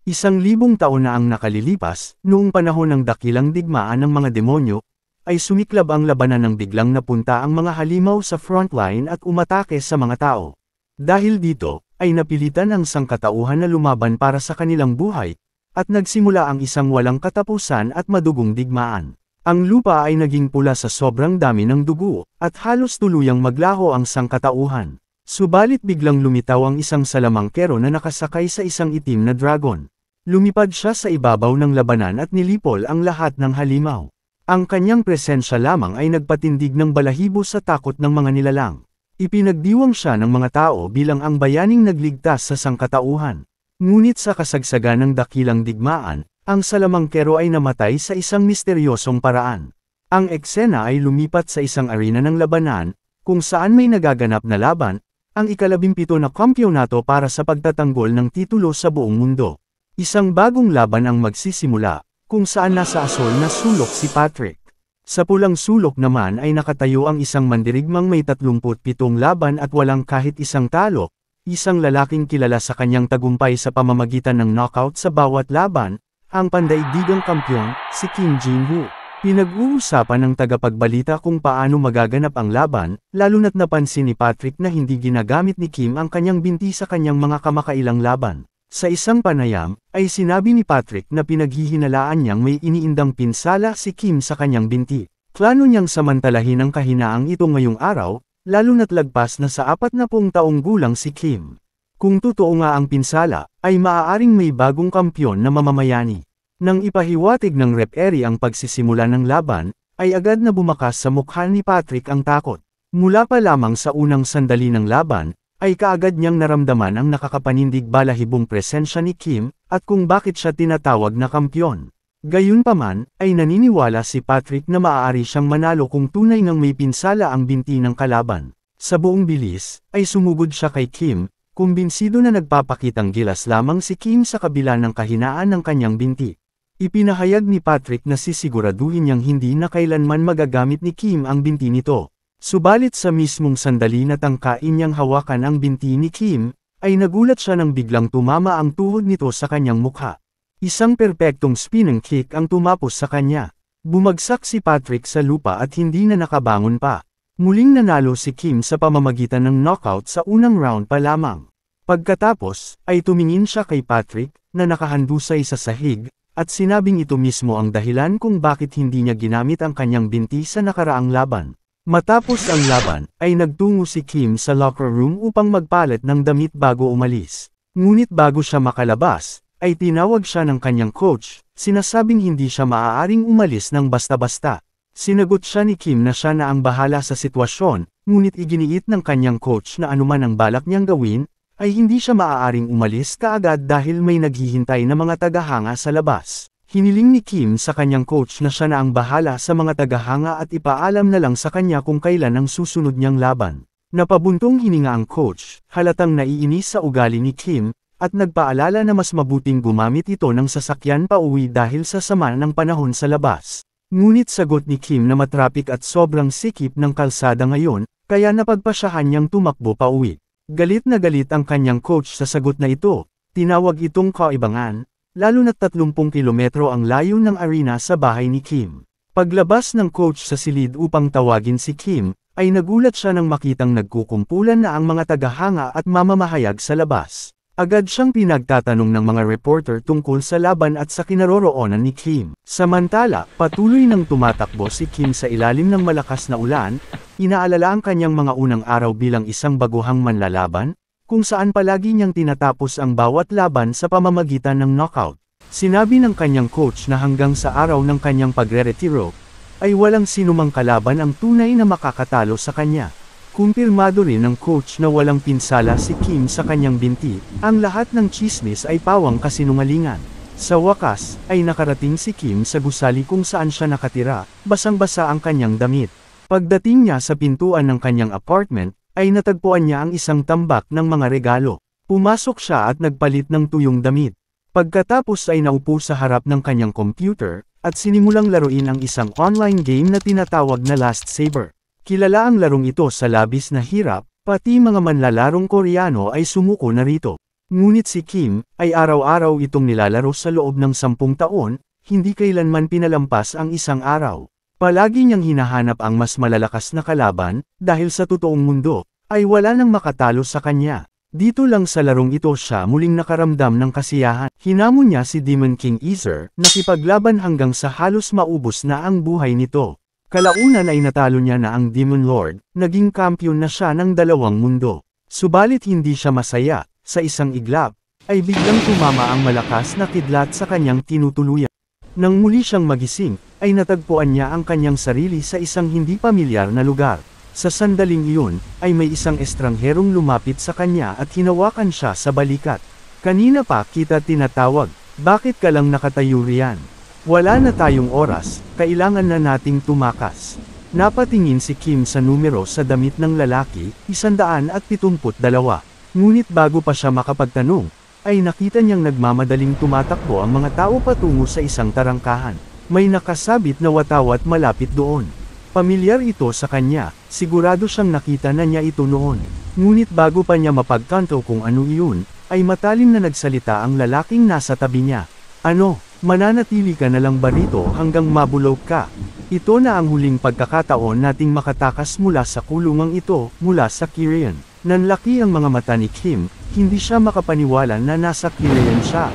1,000 taon na ang nakalilipas, noong panahon ng dakilang digmaan ng mga demonyo, ay sumiklab ang labanan ng biglang napunta ang mga halimaw sa frontline at umatake sa mga tao. Dahil dito, ay napilitan ang sangkatauhan na lumaban para sa kanilang buhay, at nagsimula ang isang walang katapusan at madugong digmaan. Ang lupa ay naging pula sa sobrang dami ng dugo, at halos tuluyang maglaho ang sangkatauhan. Subalit biglang lumitaw ang isang salamangkero na nakasakay sa isang itim na dragon. Lumipad siya sa ibabaw ng labanan at nilipol ang lahat ng halimaw. Ang kanyang presensya lamang ay nagpatindig ng balahibo sa takot ng mga nilalang. Ipinagdiwang siya ng mga tao bilang ang bayaning nagligtas sa sangkatauhan. Ngunit sa kasagsagan ng dakilang digmaan, ang salamangkero ay namatay sa isang misteryosong paraan. Ang eksena ay lumipat sa isang arena ng labanan, kung saan may nagaganap na laban, ang ika-17 na kampyonato para sa pagtatanggol ng titulo sa buong mundo. Isang bagong laban ang magsisimula, kung saan nasa asol na sulok si Patrick. Sa pulang sulok naman ay nakatayo ang isang mandirigmang may 37 laban at walang kahit isang talo, isang lalaking kilala sa kanyang tagumpay sa pamamagitan ng knockout sa bawat laban, ang pandaigdigang kampyon, si Kim Jin-woo. Pinag-uusapan ng tagapagbalita kung paano magaganap ang laban, lalo na't napansin ni Patrick na hindi ginagamit ni Kim ang kanyang binti sa kanyang mga kamakailang laban. Sa isang panayam, ay sinabi ni Patrick na pinaghihinalaan niyang may iniindang pinsala si Kim sa kanyang binti. Plano niyang samantalahin ang kahinaang ito ngayong araw, lalo na't lagpas na sa 40 taong gulang si Kim. Kung totoo nga ang pinsala, ay maaaring may bagong kampyon na mamamayani. Nang ipahiwatig ng referee ang pagsisimula ng laban, ay agad na bumakas sa mukha ni Patrick ang takot. Mula pa lamang sa unang sandali ng laban, ay kaagad niyang naramdaman ang nakakapanindig balahibong presensya ni Kim, at kung bakit siya tinatawag na kampyon. Gayunpaman, ay naniniwala si Patrick na maaari siyang manalo kung tunay ngang may pinsala ang binti ng kalaban. Sa buong bilis, ay sumugod siya kay Kim, kumbinsido na nagpapakitang gilas lamang si Kim sa kabila ng kahinaan ng kanyang binti. Ipinahayag ni Patrick na sisiguraduhin niyang hindi na kailanman magagamit ni Kim ang binti nito. Subalit sa mismong sandali na tangkain niyang hawakan ang binti ni Kim, ay nagulat siya nang biglang tumama ang tuhod nito sa kanyang mukha. Isang perpektong spinning kick ang tumapos sa kanya. Bumagsak si Patrick sa lupa at hindi na nakabangon pa. Muling nanalo si Kim sa pamamagitan ng knockout sa unang round pa lamang. Pagkatapos, ay tumingin siya kay Patrick, na nakahandusay sa sahig, at sinabing ito mismo ang dahilan kung bakit hindi niya ginamit ang kanyang binti sa nakaraang laban. Matapos ang laban, ay nagtungo si Kim sa locker room upang magpalit ng damit bago umalis. Ngunit bago siya makalabas, ay tinawag siya ng kanyang coach, sinasabing hindi siya maaaring umalis ng basta-basta. Sinagot siya ni Kim na siya na ang bahala sa sitwasyon, ngunit iginiit ng kanyang coach na anuman ang balak niyang gawin, ay hindi siya maaaring umalis kaagad dahil may naghihintay na mga tagahanga sa labas. Hiniling ni Kim sa kanyang coach na siya na ang bahala sa mga tagahanga at ipaalam na lang sa kanya kung kailan ang susunod niyang laban. Napabuntong hininga ang coach, halatang naiinis sa ugali ni Kim, at nagpaalala na mas mabuting gumamit ito ng sasakyan pauwi dahil sa sama ng panahon sa labas. Ngunit sagot ni Kim na matrapik at sobrang sikip ng kalsada ngayon, kaya napagpasyahan niyang tumakbo pauwi. Galit na galit ang kanyang coach sa sagot na ito, tinawag itong kaibangan, lalo na 30 kilometro ang layo ng arena sa bahay ni Kim. Paglabas ng coach sa silid upang tawagin si Kim, ay nagulat siya nang makitang nagkukumpulan na ang mga tagahanga at mamamahayag sa labas. Agad siyang pinagtatanong ng mga reporter tungkol sa laban at sa kinaroroonan ni Kim. Samantala, patuloy nang tumatakbo si Kim sa ilalim ng malakas na ulan, inaalala ang kanyang mga unang araw bilang isang baguhang manlalaban, kung saan palagi niyang tinatapos ang bawat laban sa pamamagitan ng knockout. Sinabi ng kanyang coach na hanggang sa araw ng kanyang pagre-retiro, ay walang sinumang kalaban ang tunay na makakatalo sa kanya. Kumpirmado rin ng coach na walang pinsala si Kim sa kanyang binti, ang lahat ng tsismis ay pawang kasinungalingan. Sa wakas, ay nakarating si Kim sa gusali kung saan siya nakatira, basang-basa ang kanyang damit. Pagdating niya sa pintuan ng kanyang apartment, ay natagpuan niya ang isang tambak ng mga regalo. Pumasok siya at nagpalit ng tuyong damit. Pagkatapos ay naupo sa harap ng kanyang computer, at sinimulang laruin ang isang online game na tinatawag na Last Saber. Kilala ang larong ito sa labis na hirap, pati mga manlalarong Koreano ay sumuko na rito. Ngunit si Kim, ay araw-araw itong nilalaro sa loob ng 10 taon, hindi kailanman pinalampas ang isang araw. Palagi niyang hinahanap ang mas malalakas na kalaban, dahil sa totoong mundo, ay wala nang makatalo sa kanya. Dito lang sa larong ito siya muling nakaramdam ng kasiyahan. Hinamon niya si Demon King Aether, nakipaglaban hanggang sa halos maubos na ang buhay nito. Kalaunan ay natalo niya na ang Demon Lord, naging kampiyon na siya ng 2 mundo. Subalit hindi siya masaya, sa isang iglap, ay biglang tumama ang malakas na kidlat sa kanyang tinutuluyan. Nang muli siyang magising, ay natagpuan niya ang kanyang sarili sa isang hindi pamilyar na lugar. Sa sandaling iyon, ay may isang estrangherong lumapit sa kanya at hinawakan siya sa balikat. Kanina pa kita tinatawag, bakit ka lang nakatayo riyan? Wala na tayong oras, kailangan na nating tumakas. Napatingin si Kim sa numero sa damit ng lalaki, 172. Ngunit bago pa siya makapagtanong, ay nakita niyang nagmamadaling tumatakbo ang mga tao patungo sa isang tarangkahan. May nakasabit na watawat malapit doon. Pamilyar ito sa kanya, sigurado siyang nakita na niya ito noon. Ngunit bago pa niya mapagkanto kung ano iyon, ay matalim na nagsalita ang lalaking nasa tabi niya. Ano, mananatili ka na lang ba rito hanggang mabulok ka? Ito na ang huling pagkakataon nating makatakas mula sa kulungang ito, mula sa Korean. Nanlaki ang mga mata ni Kim, hindi siya makapaniwala na nasa Korean siya.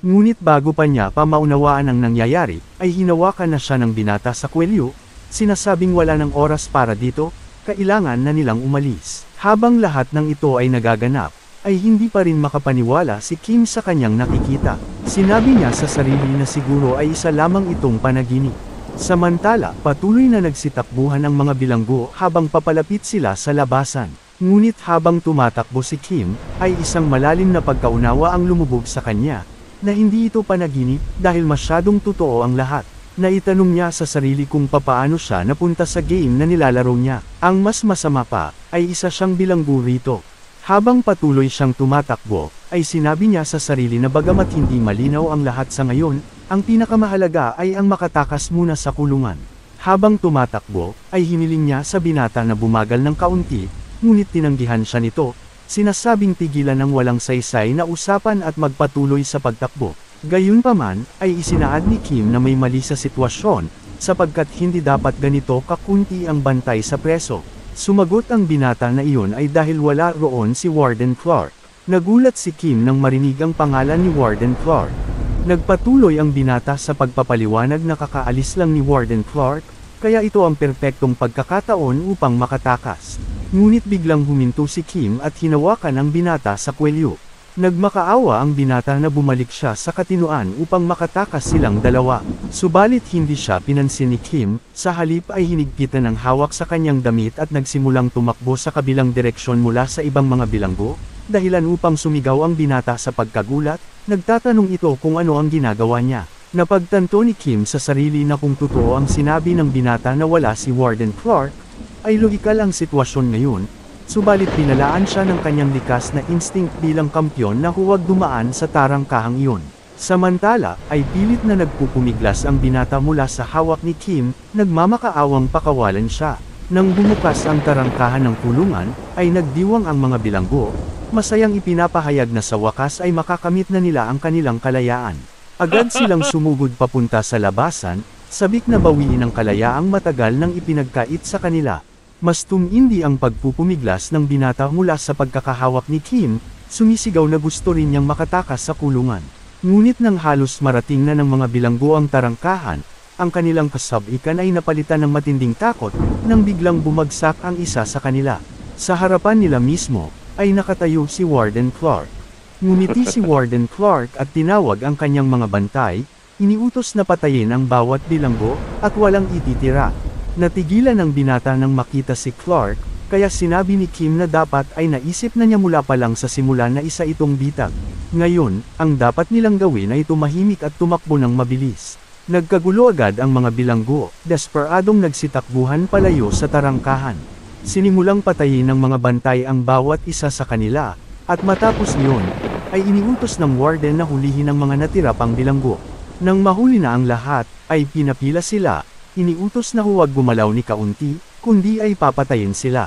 Ngunit bago pa niya maunawaan ang nangyayari, ay hinawakan na siya ng binata sa kwelyo. Sinasabing wala ng oras para dito, kailangan na nilang umalis. Habang lahat ng ito ay nagaganap, ay hindi pa rin makapaniwala si Kim sa kanyang nakikita. Sinabi niya sa sarili na siguro ay isa lamang itong panaginip. Samantala, patuloy na nagsitakbuhan ang mga bilanggo habang papalapit sila sa labasan. Ngunit habang tumatakbo si Kim, ay isang malalim na pagkaunawa ang lumubog sa kanya, na hindi ito panaginip dahil masyadong totoo ang lahat. Naitanong niya sa sarili kung papaano siya napunta sa game na nilalaro niya. Ang mas masama pa, ay isa siyang bilanggo rito. Habang patuloy siyang tumatakbo, ay sinabi niya sa sarili na bagamat hindi malinaw ang lahat sa ngayon, ang pinakamahalaga ay ang makatakas muna sa kulungan. Habang tumatakbo, ay hiniling niya sa binata na bumagal ng kaunti, ngunit tinanggihan siya nito, sinasabing tigilan ng walang saysay na usapan at magpatuloy sa pagtakbo. Gayunpaman, ay isinaad ni Kim na may mali sa sitwasyon, sapagkat hindi dapat ganito kakunti ang bantay sa preso. Sumagot ang binata na iyon ay dahil wala roon si Warden Clark. Nagulat si Kim nang marinig ang pangalan ni Warden Clark. Nagpatuloy ang binata sa pagpapaliwanag na kakaalis lang ni Warden Clark, kaya ito ang perpektong pagkakataon upang makatakas. Ngunit biglang huminto si Kim at hinawakan ang binata sa kwelyo. Nagmakaawa ang binata na bumalik siya sa katinuan upang makatakas silang dalawa. Subalit hindi siya pinansin ni Kim, sa halip ay hinigpitan ng hawak sa kanyang damit at nagsimulang tumakbo sa kabilang direksyon mula sa ibang mga bilanggo, dahilan upang sumigaw ang binata sa pagkagulat, nagtatanong ito kung ano ang ginagawa niya. Napagtanto ni Kim sa sarili na kung totoo ang sinabi ng binata na wala si Warden Clark, ay lohikal ang sitwasyon ngayon. Subalit pinalaan siya ng kanyang likas na instinct bilang kampyon na huwag dumaan sa tarangkahang iyon. Samantala, ay pilit na nagpupumiglas ang binata mula sa hawak ni Kim, nagmamakaawang pakawalan siya. Nang bumukas ang tarangkahan ng kulungan, ay nagdiwang ang mga bilanggo, masayang ipinapahayag na sa wakas ay makakamit na nila ang kanilang kalayaan. Agad silang sumugod papunta sa labasan, sabik na bawiin ang kalayaang matagal nang ipinagkait sa kanila. Mas tumindi ang pagpupumiglas ng binata mula sa pagkakahawak ni Kim, sumisigaw na gusto rin niyang makatakas sa kulungan. Ngunit nang halos marating na ng mga bilanggo ang tarangkahan, ang kanilang kasabikan ay napalitan ng matinding takot, nang biglang bumagsak ang isa sa kanila. Sa harapan nila mismo, ay nakatayo si Warden Clark. Ngumiti si Warden Clark at tinawag ang kanyang mga bantay, iniutos na patayin ang bawat bilanggo, at walang ititira. Natigilan ang binata nang makita si Clark, kaya sinabi ni Kim na dapat ay naisip na niya mula pa lang sa simula na isa itong bitag. Ngayon, ang dapat nilang gawin ay tumahimik at tumakbo ng mabilis. Nagkagulo agad ang mga bilanggo, desperadong nagsitakbuhan palayo sa tarangkahan. Sinimulang patayin ng mga bantay ang bawat isa sa kanila, at matapos niyon, ay iniutos ng warden na hulihin ang mga natira pang bilanggo. Nang mahuli na ang lahat, ay pinapila sila. Iniutos na huwag gumalaw ni kaunti, kundi ay papatayin sila.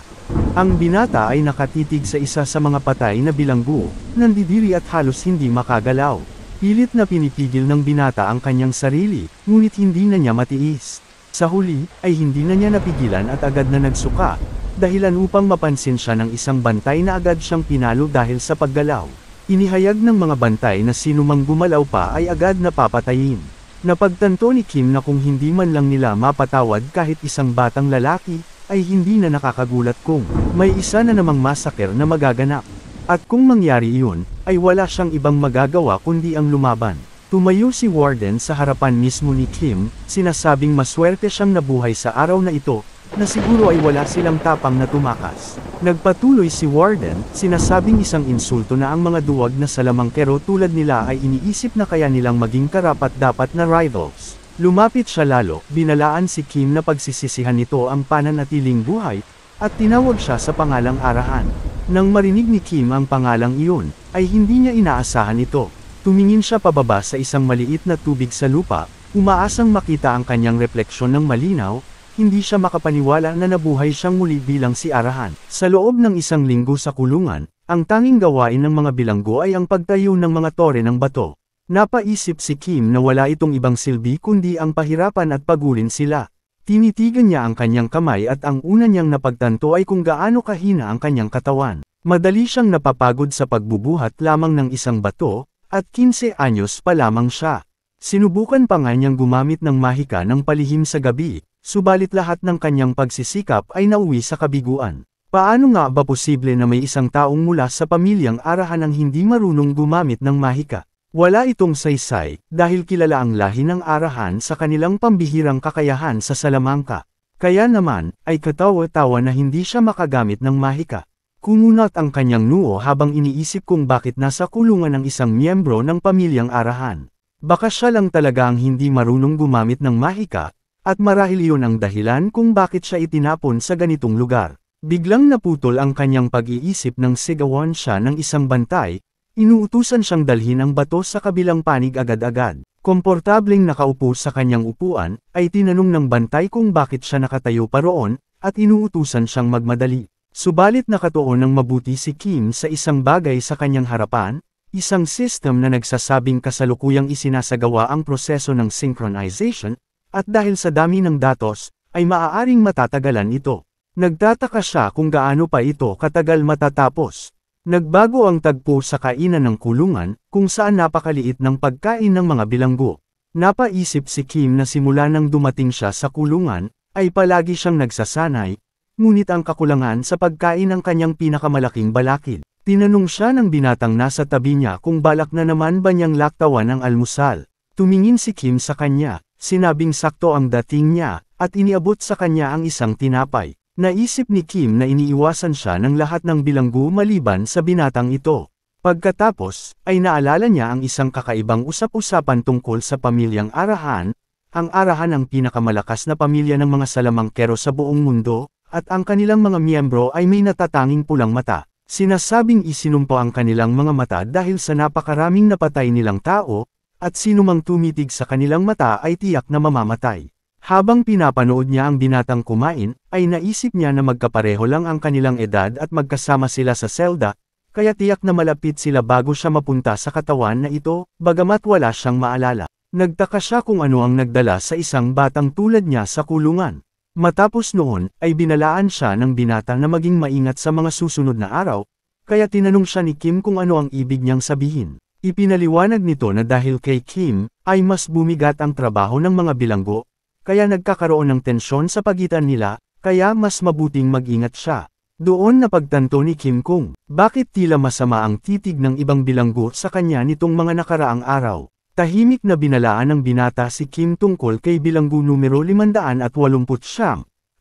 Ang binata ay nakatitig sa isa sa mga patay na bilanggo, nandidiri at halos hindi makagalaw. Pilit na pinipigil ng binata ang kanyang sarili, ngunit hindi na niya matiis. Sa huli, ay hindi na niya napigilan at agad na nagsuka, dahilan upang mapansin siya ng isang bantay na agad siyang pinalo dahil sa paggalaw. Inihayag ng mga bantay na sinumang gumalaw pa ay agad na papatayin. Napagtanto ni Kim na kung hindi man lang nila mapatawad kahit isang batang lalaki, ay hindi na nakakagulat kung may isa na namang massacre na magaganap. At kung mangyari iyon, ay wala siyang ibang magagawa kundi ang lumaban. Tumayo si Warden sa harapan mismo ni Kim, sinasabing maswerte siyang nabuhay sa araw na ito, na siguro ay wala silang tapang na tumakas. Nagpatuloy si Warden, sinasabing isang insulto na ang mga duwag na salamangkero tulad nila ay iniisip na kaya nilang maging karapat-dapat na rivals. Lumapit siya lalo, binalaan si Kim na pagsisisihan nito ang pananatiling buhay, at tinawag siya sa pangalang Arahan. Nang marinig ni Kim ang pangalang iyon, ay hindi niya inaasahan ito. Tumingin siya pababa sa isang maliit na tubig sa lupa, umaasang makita ang kanyang refleksyon ng malinaw. Hindi siya makapaniwala na nabuhay siyang muli bilang si Arahan. Sa loob ng isang linggo sa kulungan, ang tanging gawain ng mga bilanggo ay ang pagtayo ng mga tore ng bato. Napaisip si Kim na wala itong ibang silbi kundi ang pahirapan at pagurin sila. Tinitigan niya ang kanyang kamay at ang una niyang napagtanto ay kung gaano kahina ang kanyang katawan. Madali siyang napapagod sa pagbubuhat lamang ng isang bato, at 15 anyos pa lamang siya. Sinubukan pa nga niyang gumamit ng mahika ng palihim sa gabi. Subalit lahat ng kanyang pagsisikap ay nauwi sa kabiguan. Paano nga ba posible na may isang taong mula sa pamilyang Arahan ang hindi marunong gumamit ng mahika? Wala itong saysay, dahil kilala ang lahi ng Arahan sa kanilang pambihirang kakayahan sa Salamanca. Kaya naman, ay katawa-tawa na hindi siya makagamit ng mahika. Kumunat ang kanyang noo habang iniisip kung bakit nasa kulungan ang isang miyembro ng pamilyang Arahan. Baka siya lang talaga ang hindi marunong gumamit ng mahika, at marahil iyon ang dahilan kung bakit siya itinapon sa ganitong lugar. Biglang naputol ang kanyang pag-iisip nang sigawan siya ng isang bantay, inuutusan siyang dalhin ang bato sa kabilang panig agad-agad. Komportableng nakaupo sa kanyang upuan, ay tinanong ng bantay kung bakit siya nakatayo pa roon, at inuutusan siyang magmadali. Subalit nakatuon ng mabuti si Kim sa isang bagay sa kanyang harapan, isang system na nagsasabing kasalukuyang isinasagawa ang proseso ng synchronization, at dahil sa dami ng datos, ay maaaring matatagalan ito. Nagtataka siya kung gaano pa ito katagal matatapos. Nagbago ang tagpo sa kainan ng kulungan, kung saan napakaliit ng pagkain ng mga bilanggo. Napaisip si Kim na simula nang dumating siya sa kulungan, ay palagi siyang nagsasanay, ngunit ang kakulangan sa pagkain ng kanyang pinakamalaking balakid. Tinanong siya ng binatang nasa tabi niya kung balak na naman ba niyang laktawan ng almusal. Tumingin si Kim sa kanya. Sinabing sakto ang dating niya, at iniabot sa kanya ang isang tinapay. Naisip ni Kim na iniiwasan siya ng lahat ng bilanggo maliban sa binatang ito. Pagkatapos, ay naalala niya ang isang kakaibang usap-usapan tungkol sa pamilyang Arahan. Ang Arahan ang pinakamalakas na pamilya ng mga salamangkero sa buong mundo, at ang kanilang mga miyembro ay may natatanging pulang mata. Sinasabing isinumpo ang kanilang mga mata dahil sa napakaraming napatay nilang tao, at sinumang tumitig sa kanilang mata ay tiyak na mamamatay. Habang pinapanood niya ang binatang kumain, ay naisip niya na magkapareho lang ang kanilang edad at magkasama sila sa selda, kaya tiyak na malapit sila bago siya mapunta sa katawan na ito, bagamat wala siyang maalala. Nagtaka siya kung ano ang nagdala sa isang batang tulad niya sa kulungan. Matapos noon, ay binalaan siya ng binata na maging maingat sa mga susunod na araw, kaya tinanong siya ni Kim kung ano ang ibig niyang sabihin. Ipinaliwanag nito na dahil kay Kim, ay mas bumigat ang trabaho ng mga bilanggo, kaya nagkakaroon ng tensyon sa pagitan nila, kaya mas mabuting mag-ingat siya. Doon napagtanto ni Kim kung bakit tila masama ang titig ng ibang bilanggo sa kanya nitong mga nakaraang araw. Tahimik na binalaan ng binata si Kim tungkol kay bilanggo numero 589,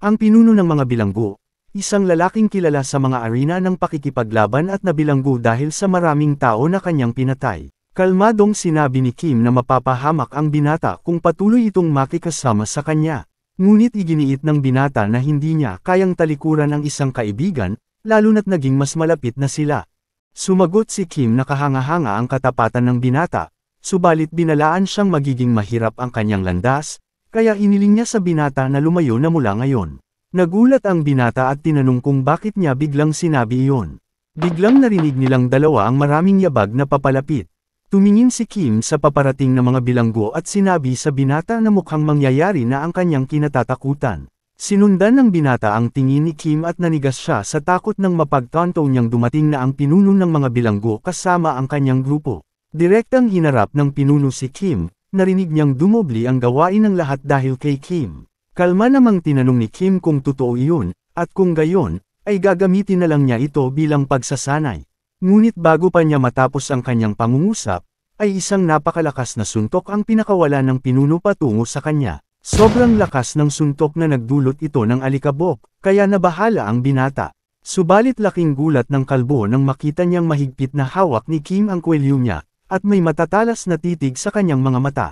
ang pinuno ng mga bilanggo. Isang lalaking kilala sa mga arena ng pakikipaglaban at nabilanggo dahil sa maraming tao na kanyang pinatay. Kalmadong sinabi ni Kim na mapapahamak ang binata kung patuloy itong makikasama sa kanya. Ngunit iginiit ng binata na hindi niya kayang talikuran ang isang kaibigan, lalo na't naging mas malapit na sila. Sumagot si Kim na kahanga-hanga ang katapatan ng binata, subalit binalaan siyang magiging mahirap ang kanyang landas, kaya iniling niya sa binata na lumayo na mula ngayon. Nagulat ang binata at tinanong kung bakit niya biglang sinabi iyon. Biglang narinig nilang dalawa ang maraming yabag na papalapit. Tumingin si Kim sa paparating na mga bilanggo at sinabi sa binata na mukhang mangyayari na ang kanyang kinatatakutan. Sinundan ng binata ang tingin ni Kim at nanigas siya sa takot nang mapagtanto niyang dumating na ang pinuno ng mga bilanggo kasama ang kanyang grupo. Direktang hinarap ng pinuno si Kim, narinig niyang dumobli ang gawain ng lahat dahil kay Kim. Kalma namang tinanong ni Kim kung totoo iyon, at kung gayon, ay gagamitin na lang niya ito bilang pagsasanay. Ngunit bago pa niya matapos ang kanyang pangungusap, ay isang napakalakas na suntok ang pinakawalan ng pinuno patungo sa kanya. Sobrang lakas ng suntok na nagdulot ito ng alikabok, kaya nabahala ang binata. Subalit laking gulat ng kalbo nang makita niyang mahigpit na hawak ni Kim ang kwelyo niya, at may matatalas na titig sa kanyang mga mata.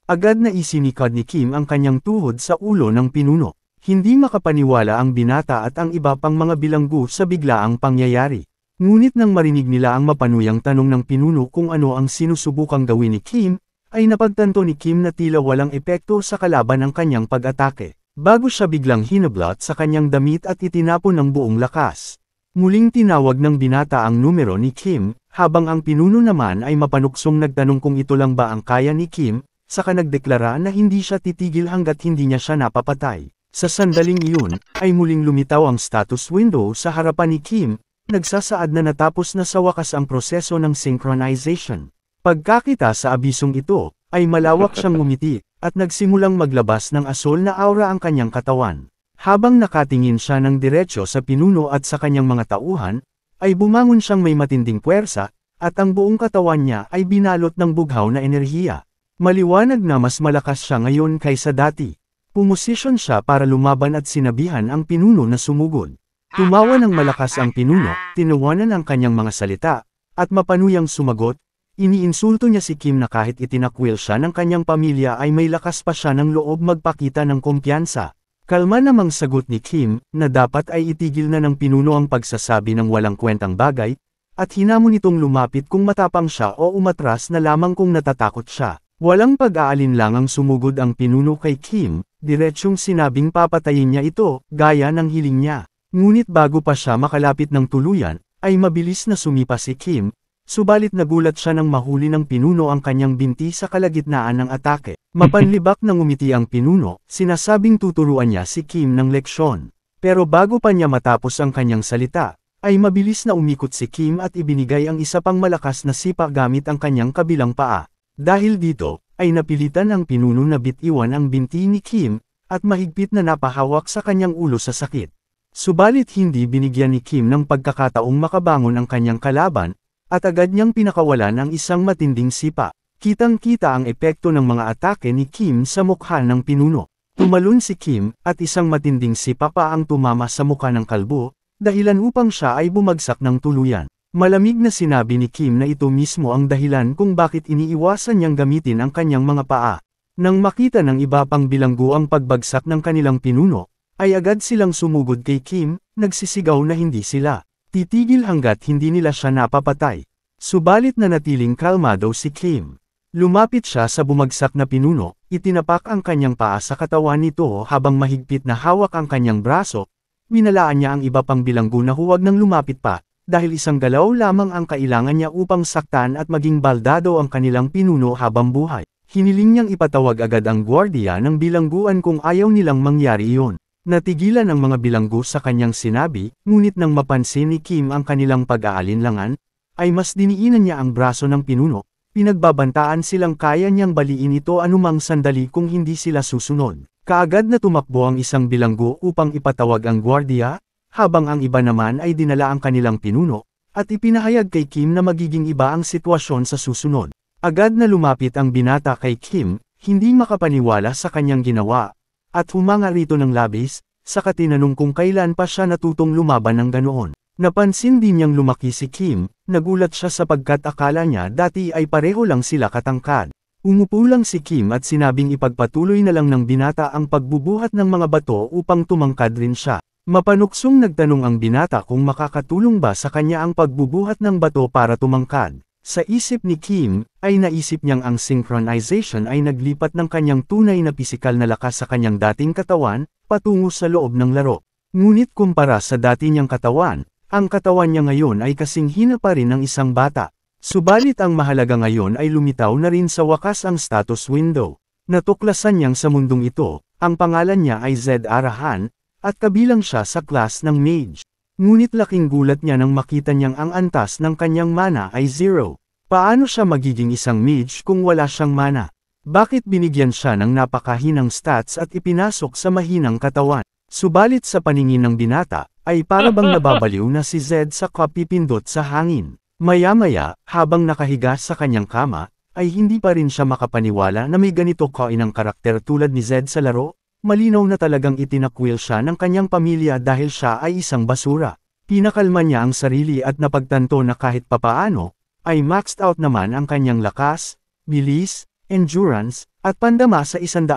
Agad na isinikad ni Kim ang kanyang tuhod sa ulo ng pinuno. Hindi makapaniwala ang binata at ang iba pang mga bilanggo sa biglaang pangyayari. Ngunit nang marinig nila ang mapanuyang tanong ng pinuno kung ano ang sinusubukang gawin ni Kim, ay napagtanto ni Kim na tila walang epekto sa kalaban ang kanyang pag-atake. Bago siya biglang hinablot sa kanyang damit at itinapon ng buong lakas. Muling tinawag ng binata ang numero ni Kim, habang ang pinuno naman ay mapanuksong nagtanong kung ito lang ba ang kaya ni Kim, saka nagdeklara na hindi siya titigil hanggat hindi niya siya napapatay. Sa sandaling iyon, ay muling lumitaw ang status window sa harapan ni Kim, nagsasaad na natapos na sa wakas ang proseso ng synchronization. Pagkakita sa abisong ito, ay malawak siyang ngumiti, at nagsimulang maglabas ng asol na aura ang kanyang katawan. Habang nakatingin siya ng diretsyo sa pinuno at sa kanyang mga tauhan, ay bumangon siyang may matinding puwersa, at ang buong katawan niya ay binalot ng bughaw na enerhiya. Maliwanag na mas malakas siya ngayon kaysa dati. Pumosisyon siya para lumaban at sinabihan ang pinuno na sumugod. Tumawa ng malakas ang pinuno, tinawanan ang kanyang mga salita, at mapanuyang sumagot. Iniinsulto niya si Kim na kahit itinakwil siya ng kanyang pamilya ay may lakas pa siya ng loob magpakita ng kumpiyansa. Kalma namang sagot ni Kim, na dapat ay itigil na ng pinuno ang pagsasabi ng walang kwentang bagay, at hinamon itong lumapit kung matapang siya o umatras na lamang kung natatakot siya. Walang pag-aalinlangang sumugod ang pinuno kay Kim, diretsyong sinabing papatayin niya ito, gaya ng hiling niya. Ngunit bago pa siya makalapit ng tuluyan, ay mabilis na sumipa si Kim, subalit nagulat siya nang mahuli ng pinuno ang kanyang binti sa kalagitnaan ng atake. Mapanlibak na ngumiti ang pinuno, sinasabing tuturuan niya si Kim ng leksyon. Pero bago pa niya matapos ang kanyang salita, ay mabilis na umikot si Kim at ibinigay ang isa pang malakas na sipa gamit ang kanyang kabilang paa. Dahil dito, ay napilitan ang pinuno na bitiwan ang binti ni Kim, at mahigpit na napahawak sa kanyang ulo sa sakit. Subalit hindi binigyan ni Kim ng pagkakataong makabangon ang kanyang kalaban, at agad niyang pinakawalan ang isang matinding sipa. Kitang-kita ang epekto ng mga atake ni Kim sa mukha ng pinuno. Tumalon si Kim, at isang matinding sipa pa ang tumama sa mukha ng kalbo, dahilan upang siya ay bumagsak ng tuluyan. Malamig na sinabi ni Kim na ito mismo ang dahilan kung bakit iniiwasan niyang gamitin ang kanyang mga paa. Nang makita ng iba pang bilanggo ang pagbagsak ng kanilang pinuno, ay agad silang sumugod kay Kim, nagsisigaw na hindi sila titigil hanggat hindi nila siya napapatay. Subalit nanatiling kalmado si Kim. Lumapit siya sa bumagsak na pinuno, itinapak ang kanyang paa sa katawan nito habang mahigpit na hawak ang kanyang braso. Winalaan niya ang iba pang bilanggo na huwag nang lumapit pa, dahil isang galaw lamang ang kailangan niya upang saktan at maging baldado ang kanilang pinuno habang buhay. Hiniling niyang ipatawag agad ang gwardiya ng bilangguan kung ayaw nilang mangyari iyon. Natigilan ang mga bilanggo sa kanyang sinabi, ngunit nang mapansin ni Kim ang kanilang pag-aalinlangan, ay mas diniinan niya ang braso ng pinuno, pinagbabantaan silang kaya niyang baliin ito anumang sandali kung hindi sila susunod. Kaagad na tumakbo ang isang bilanggo upang ipatawag ang gwardiya, habang ang iba naman ay dinala ang kanilang pinuno, at ipinahayag kay Kim na magiging iba ang sitwasyon sa susunod. Agad na lumapit ang binata kay Kim, hindi makapaniwala sa kanyang ginawa, at humanga rito ng labis, saka tinanong kung kailan pa siya natutong lumaban ng ganoon. Napansin din niyang lumaki si Kim, nagulat siya sapagkat akala niya dati ay pareho lang sila katangkad. Umupo lang si Kim at sinabing ipagpatuloy na lang ng binata ang pagbubuhat ng mga bato upang tumangkad rin siya. Mapanuksong nagtanong ang binata kung makakatulong ba sa kanya ang pagbubuhat ng bato para tumangkad. Sa isip ni Kim, ay naisip niyang ang synchronization ay naglipat ng kanyang tunay na pisikal na lakas sa kanyang dating katawan, patungo sa loob ng laro. Ngunit kumpara sa dati niyang katawan, ang katawan niya ngayon ay kasing hina pa rin ng isang bata. Subalit ang mahalaga ngayon ay lumitaw na rin sa wakas ang status window. Natuklasan niyang sa mundong ito, ang pangalan niya ay Zed Arahan, at kabilang siya sa class ng mage. Ngunit laking gulat niya nang makita niyang ang antas ng kanyang mana ay 0. Paano siya magiging isang mage kung wala siyang mana? Bakit binigyan siya ng napakahinang stats at ipinasok sa mahinang katawan? Subalit sa paningin ng binata, ay para bang nababaliw na si Zed sa kapipindot sa hangin. Maya-maya, habang nakahiga sa kanyang kama, ay hindi pa rin siya makapaniwala na may ganito kainang karakter tulad ni Zed sa laro. Malinaw na talagang itinakwil siya ng kanyang pamilya dahil siya ay isang basura. Pinakalma niya ang sarili at napagtanto na kahit papaano, ay maxed out naman ang kanyang lakas, bilis, endurance, at pandama sa 100%.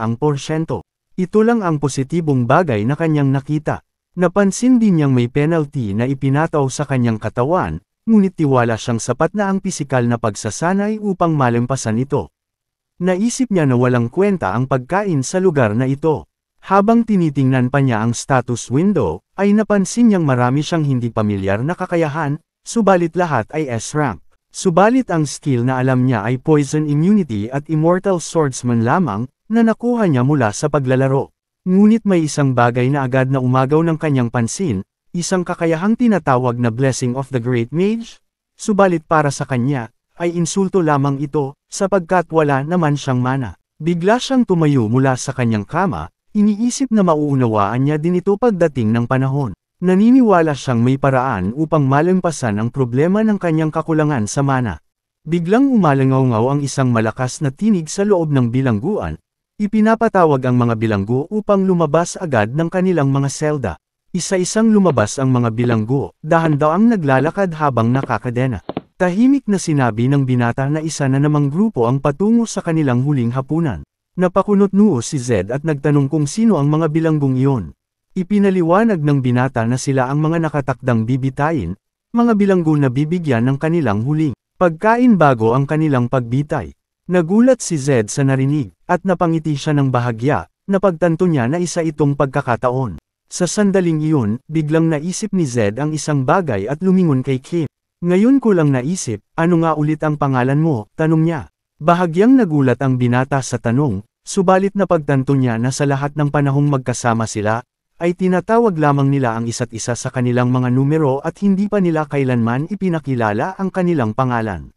Ito lang ang positibong bagay na kanyang nakita. Napansin din niyang may penalty na ipinataw sa kanyang katawan, ngunit tiwala siyang sapat na ang pisikal na pagsasanay upang malampasan ito. Naisip niya na walang kwenta ang pagkain sa lugar na ito. Habang tinitingnan pa niya ang status window, ay napansin niyang marami siyang hindi pamilyar na kakayahan, subalit lahat ay S-rank. Subalit ang skill na alam niya ay Poison Immunity at Immortal Swordsman lamang, na nakuha niya mula sa paglalaro. Ngunit may isang bagay na agad na umagaw ng kanyang pansin, isang kakayahang tinatawag na Blessing of the Great Mage. Subalit para sa kanya, ay insulto lamang ito, sapagkat wala naman siyang mana. Bigla siyang tumayo mula sa kanyang kama, iniisip na mauunawaan niya din ito pagdating ng panahon. Naniniwala siyang may paraan upang malampasan ang problema ng kanyang kakulangan sa mana. Biglang umalangaw-ngaw ang isang malakas na tinig sa loob ng bilangguan. Ipinapatawag ang mga bilanggo upang lumabas agad ng kanilang mga selda. Isa-isang lumabas ang mga bilanggo, dahan-daang naglalakad habang nakakadena. Tahimik na sinabi ng binata na isa na namang grupo ang patungo sa kanilang huling hapunan. Napakunot-noo si Zed at nagtanong kung sino ang mga bilanggong iyon. Ipinaliwanag ng binata na sila ang mga nakatakdang bibitayin, mga bilanggo na bibigyan ng kanilang huling pagkain bago ang kanilang pagbitay. Nagulat si Zed sa narinig, at napangiti siya ng bahagya, napagtanto niya na isa itong pagkakataon. Sa sandaling iyon, biglang naisip ni Zed ang isang bagay at lumingon kay Kim. Ngayon ko lang naisip, ano nga ulit ang pangalan mo, tanong niya. Bahagyang nagulat ang binata sa tanong, subalit napagtanto niya na sa lahat ng panahong magkasama sila, ay tinatawag lamang nila ang isa't isa sa kanilang mga numero at hindi pa nila kailanman ipinakilala ang kanilang pangalan.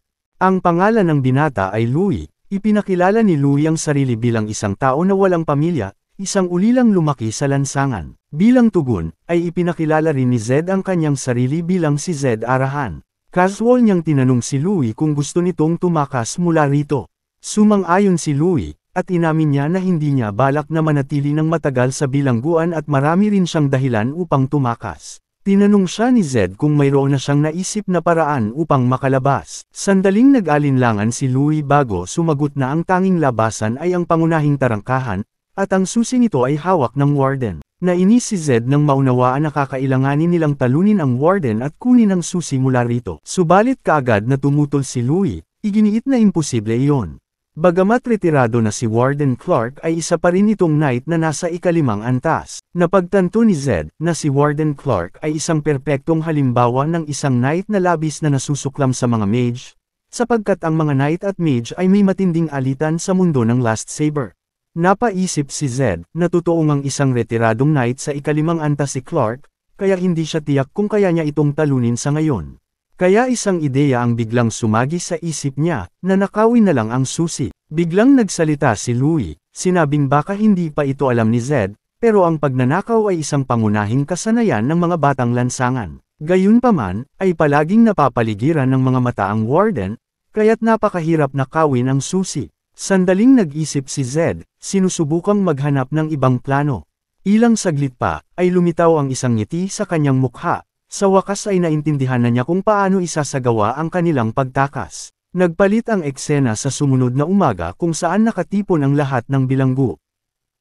Ang pangalan ng binata ay Louie. Ipinakilala ni Louie ang sarili bilang isang tao na walang pamilya, isang ulilang lumaki sa lansangan. Bilang tugon, ay ipinakilala rin ni Zed ang kanyang sarili bilang si Zed Arahan. Casual niyang tinanong si Louie kung gusto nitong tumakas mula rito. Sumang-ayon si Louie, at inamin niya na hindi niya balak na manatili ng matagal sa bilangguan at marami rin siyang dahilan upang tumakas. Tinanong siya ni Zed kung mayroon na siyang naisip na paraan upang makalabas. Sandaling nag-alinlangan si Louie bago sumagot na ang tanging labasan ay ang pangunahing tarangkahan, at ang susi nito ay hawak ng warden. Nainis si Zed nang maunawaan na kakailanganin nilang talunin ang warden at kunin ang susi mula rito. Subalit kaagad na tumutol si Louie, iginiit na imposible iyon. Bagamat retirado na si Warden Clark ay isa pa rin itong knight na nasa ikalimang antas. Napagtanto ni Zed na si Warden Clark ay isang perpektong halimbawa ng isang knight na labis na nasusuklam sa mga mage, sapagkat ang mga knight at mage ay may matinding alitan sa mundo ng Last Saber. Napaisip si Zed na totoong ang isang retiradong knight sa ikalimang antas si Clark, kaya hindi siya tiyak kung kaya niya itong talunin sa ngayon. Kaya isang ideya ang biglang sumagi sa isip niya, na nakawin na lang ang susi. Biglang nagsalita si Louie, sinabing baka hindi pa ito alam ni Zed, pero ang pagnanakaw ay isang pangunahing kasanayan ng mga batang lansangan. Gayunpaman, ay palaging napapaligiran ng mga mata ang warden, kaya't napakahirap nakawin ang susi. Sandaling nag-isip si Zed, sinusubukang maghanap ng ibang plano. Ilang saglit pa, ay lumitaw ang isang ngiti sa kanyang mukha. Sa wakas ay naintindihan na niya kung paano isasagawa ang kanilang pagtakas. Nagpalit ang eksena sa sumunod na umaga kung saan nakatipon ang lahat ng bilanggo.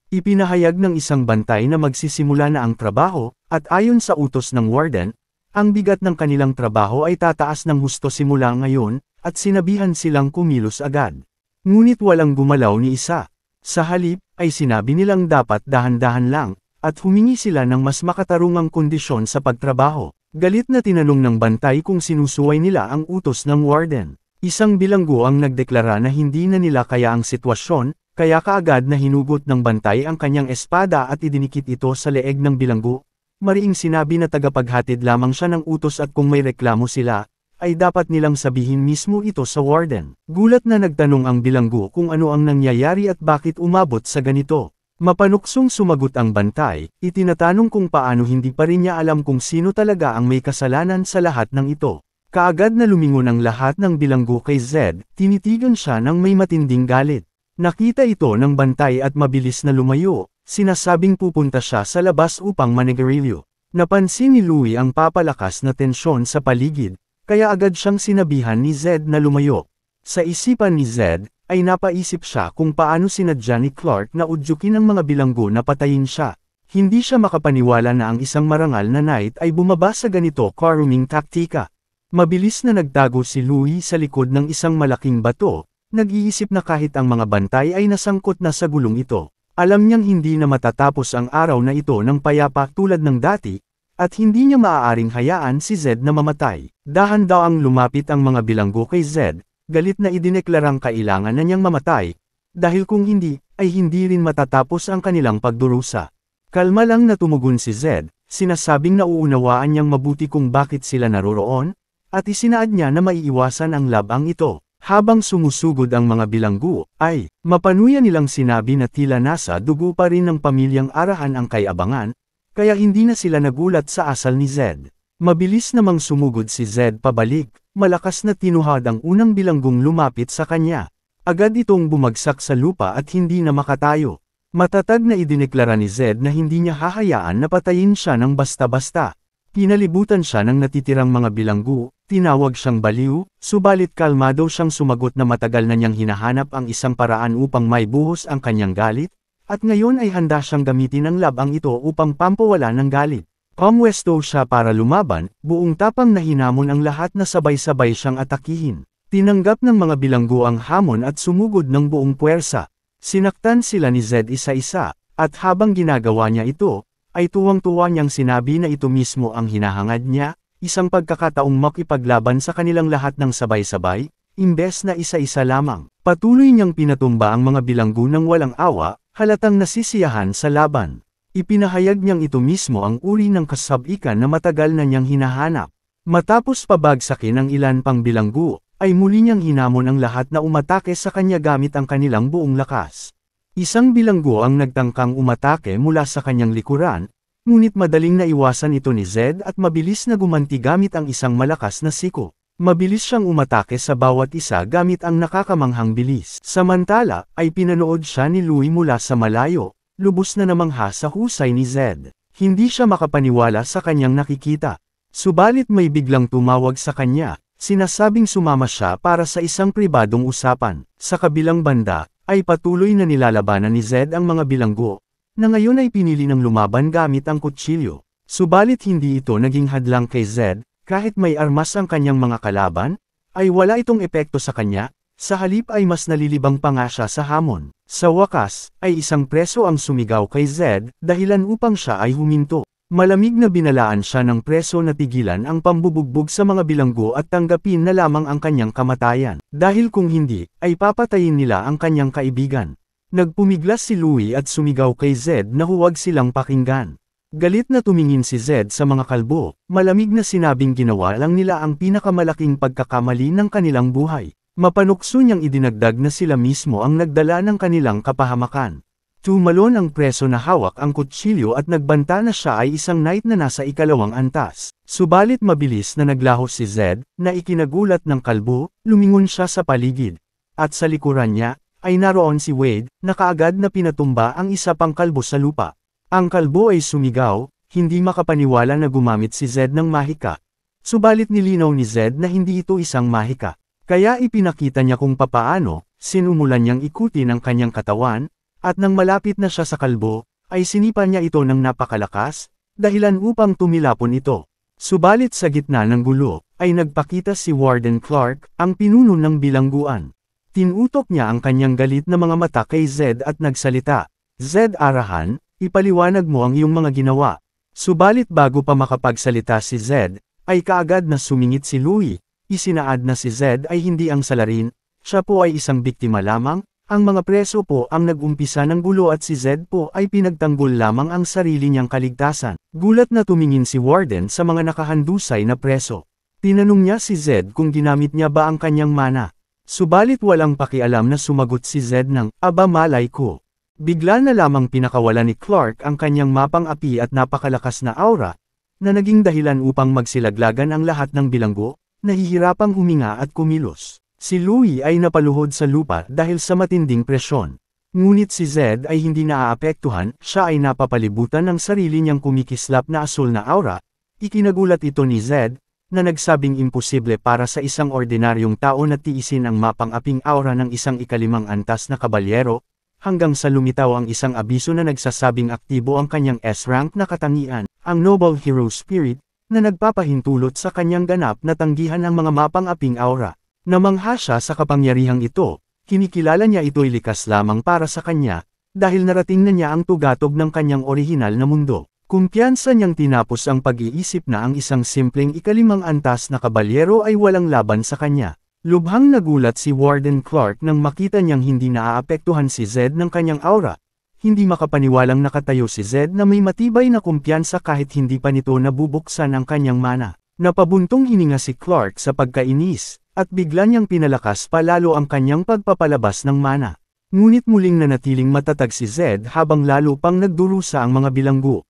Ipinahayag ng isang bantay na magsisimula na ang trabaho, at ayon sa utos ng warden, ang bigat ng kanilang trabaho ay tataas ng husto simula ngayon, at sinabihan silang kumilos agad. Ngunit walang gumalaw ni isa. Sa halip, ay sinabi nilang dapat dahan-dahan lang, at humingi sila ng mas makatarungang kondisyon sa pagtrabaho. Galit na tinanong ng bantay kung sinusuway nila ang utos ng warden. Isang bilanggo ang nagdeklara na hindi na nila kaya ang sitwasyon, kaya kaagad na hinugot ng bantay ang kanyang espada at idinikit ito sa leeg ng bilanggo. Mariing sinabi na tagapaghatid lamang siya ng utos at kung may reklamo sila, ay dapat nilang sabihin mismo ito sa warden. Gulat na nagtanong ang bilanggo kung ano ang nangyayari at bakit umabot sa ganito. Mapanuksong sumagot ang bantay, itinatanong kung paano hindi pa rin niya alam kung sino talaga ang may kasalanan sa lahat ng ito. Kaagad na lumingon ang lahat ng bilanggo kay Zed, tinitigan siya ng may matinding galit. Nakita ito ng bantay at mabilis na lumayo, sinasabing pupunta siya sa labas upang manigarilyo. Napansin ni Louie ang papalakas na tensyon sa paligid, kaya agad siyang sinabihan ni Zed na lumayo. Sa isipan ni Zed, ay napaisip siya kung paano sinadya ni Clark na udyukin ang mga bilanggo na patayin siya. Hindi siya makapaniwala na ang isang marangal na knight ay bumaba sa ganito karuming taktika. Mabilis na nagtago si Louie sa likod ng isang malaking bato, nag-iisip na kahit ang mga bantay ay nasangkot na sa gulong ito. Alam niyang hindi na matatapos ang araw na ito ng payapa tulad ng dati, at hindi niya maaaring hayaan si Zed na mamatay. Dahan-daang lumapit ang mga bilanggo kay Zed, galit na idineklarang kailangan na niyang mamatay, dahil kung hindi, ay hindi rin matatapos ang kanilang pagdurusa. Kalma lang na tumugon si Zed, sinasabing nauunawaan niyang mabuti kung bakit sila naroroon, at isinaad niya na maiiwasan ang labang ito. Habang sumusugod ang mga bilanggo, ay mapanuya nilang sinabi na tila nasa dugo pa rin ng pamilyang Arahan ang kay-abangan, kaya hindi na sila nagulat sa asal ni Zed. Mabilis namang sumugod si Zed pabalik, malakas na tinuhad ang unang bilanggong lumapit sa kanya. Agad itong bumagsak sa lupa at hindi na makatayo. Matatag na idineklara ni Zed na hindi niya hahayaan na patayin siya ng basta-basta. Pinalibutan siya ng natitirang mga bilanggo, tinawag siyang baliw, subalit kalmado siyang sumagot na matagal na niyang hinahanap ang isang paraan upang maibuhos ang kanyang galit, at ngayon ay handa siyang gamitin ang labang ito upang pampawala ng galit. Pumwesto siya para lumaban, buong tapang na hinamon ang lahat na sabay-sabay siyang atakihin. Tinanggap ng mga bilanggo ang hamon at sumugod ng buong puwersa. Sinaktan sila ni Zed isa-isa, at habang ginagawa niya ito, ay tuwang-tuwa niyang sinabi na ito mismo ang hinahangad niya, isang pagkakataong makipaglaban sa kanilang lahat ng sabay-sabay, imbes na isa-isa lamang. Patuloy niyang pinatumba ang mga bilanggo ng walang awa, halatang nasisiyahan sa laban. Ipinahayag niyang ito mismo ang uri ng kasabikan na matagal na niyang hinahanap. Matapos pabagsakin ang ilan pang bilanggo, ay muli niyang hinamon ang lahat na umatake sa kanya gamit ang kanilang buong lakas. Isang bilanggo ang nagtangkang umatake mula sa kanyang likuran, ngunit madaling naiwasan ito ni Zed at mabilis na gumanti gamit ang isang malakas na siko. Mabilis siyang umatake sa bawat isa gamit ang nakakamanghang bilis. Samantala, ay pinanood siya ni Louie mula sa malayo, lubos na namangha sa husay ni Zed. Hindi siya makapaniwala sa kanyang nakikita. Subalit may biglang tumawag sa kanya, sinasabing sumama siya para sa isang pribadong usapan. Sa kabilang banda, ay patuloy na nilalabanan ni Zed ang mga bilanggo, na ngayon ay pinili ng lumaban gamit ang kutsilyo. Subalit hindi ito naging hadlang kay Zed, kahit may armas ang kanyang mga kalaban, ay wala itong epekto sa kanya, sa halip ay mas nalilibang pa nga siya sa hamon. Sa wakas, ay isang preso ang sumigaw kay Zed, dahilan upang siya ay huminto. Malamig na binalaan siya ng preso na tigilan ang pambubugbog sa mga bilanggo at tanggapin na lamang ang kanyang kamatayan. Dahil kung hindi, ay papatayin nila ang kanyang kaibigan. Nagpumiglas si Louie at sumigaw kay Zed na huwag silang pakinggan. Galit na tumingin si Zed sa mga kalbo, malamig na sinabing ginawa lang nila ang pinakamalaking pagkakamali ng kanilang buhay. Mapanukso niyang idinagdag na sila mismo ang nagdala ng kanilang kapahamakan. Tumalon ang preso na hawak ang kutsilyo at nagbanta na siya ay isang knight na nasa ikalawang antas. Subalit mabilis na naglaho si Zed, na ikinagulat ng kalbo, lumingon siya sa paligid. At sa likuran niya, ay naroon si Wade, na kaagad na pinatumba ang isa pang kalbo sa lupa. Ang kalbo ay sumigaw, hindi makapaniwala na gumamit si Zed ng mahika. Subalit nilinaw ni Zed na hindi ito isang mahika. Kaya ipinakita niya kung papaano, sinumulan niyang ikutin ang kanyang katawan, at nang malapit na siya sa kalbo, ay sinipa niya ito ng napakalakas, dahilan upang tumilapon ito. Subalit sa gitna ng gulo, ay nagpakita si Warden Clark, ang pinuno ng bilangguan. Tinutok niya ang kanyang galit na mga mata kay Zed at nagsalita, "Zed Arahan, ipaliwanag mo ang iyong mga ginawa. Subalit bago pa makapagsalita si Zed, ay kaagad na sumingit si Louie. Isinaad na si Zed ay hindi ang salarin, siya po ay isang biktima lamang, ang mga preso po ang nag-umpisa ng gulo at si Zed po ay pinagtanggol lamang ang sarili niyang kaligtasan. Gulat na tumingin si Warden sa mga nakahandusay na preso. Tinanong niya si Zed kung ginamit niya ba ang kanyang mana. Subalit walang pakialam na sumagot si Zed ng, "Aba malay ko." Bigla na lamang pinakawala ni Clark ang kanyang mapang api at napakalakas na aura, na naging dahilan upang magsilaglagan ang lahat ng bilanggo, nahihirapang huminga at kumilos. Si Louie ay napaluhod sa lupa dahil sa matinding presyon. Ngunit si Zed ay hindi naaapektuhan, siya ay napapalibutan ng sarili niyang kumikislap na asul na aura. Ikinagulat ito ni Zed, na nagsabing imposible para sa isang ordinaryong tao na tiisin ang mapang-aping aura ng isang ikalimang antas na kabalyero, hanggang sa lumitaw ang isang abiso na nagsasabing aktibo ang kanyang S-rank na katangian, ang Noble Hero Spirit, na nagpapahintulot sa kanyang ganap na tanggihan ang mga mapang-aping aura. Namangha siya sa kapangyarihang ito, kinikilala niya ito'y likas lamang para sa kanya, dahil narating na niya ang tugatog ng kanyang orihinal na mundo. Kumpiyansa niyang tinapos ang pag-iisip na ang isang simpleng ikalimang antas na kabalyero ay walang laban sa kanya. Lubhang nagulat si Warden Clark nang makita niyang hindi naaapektuhan si Zed ng kanyang aura. Hindi makapaniwalang nakatayo si Zed na may matibay na kumpiyansa kahit hindi pa nito nabubuksan ang kanyang mana. Napabuntong hininga si Clark sa pagkainis, at bigla niyang pinalakas pa lalo ang kanyang pagpapalabas ng mana. Ngunit muling nanatiling matatag si Zed habang lalo pang nagdurusa ang mga bilanggo.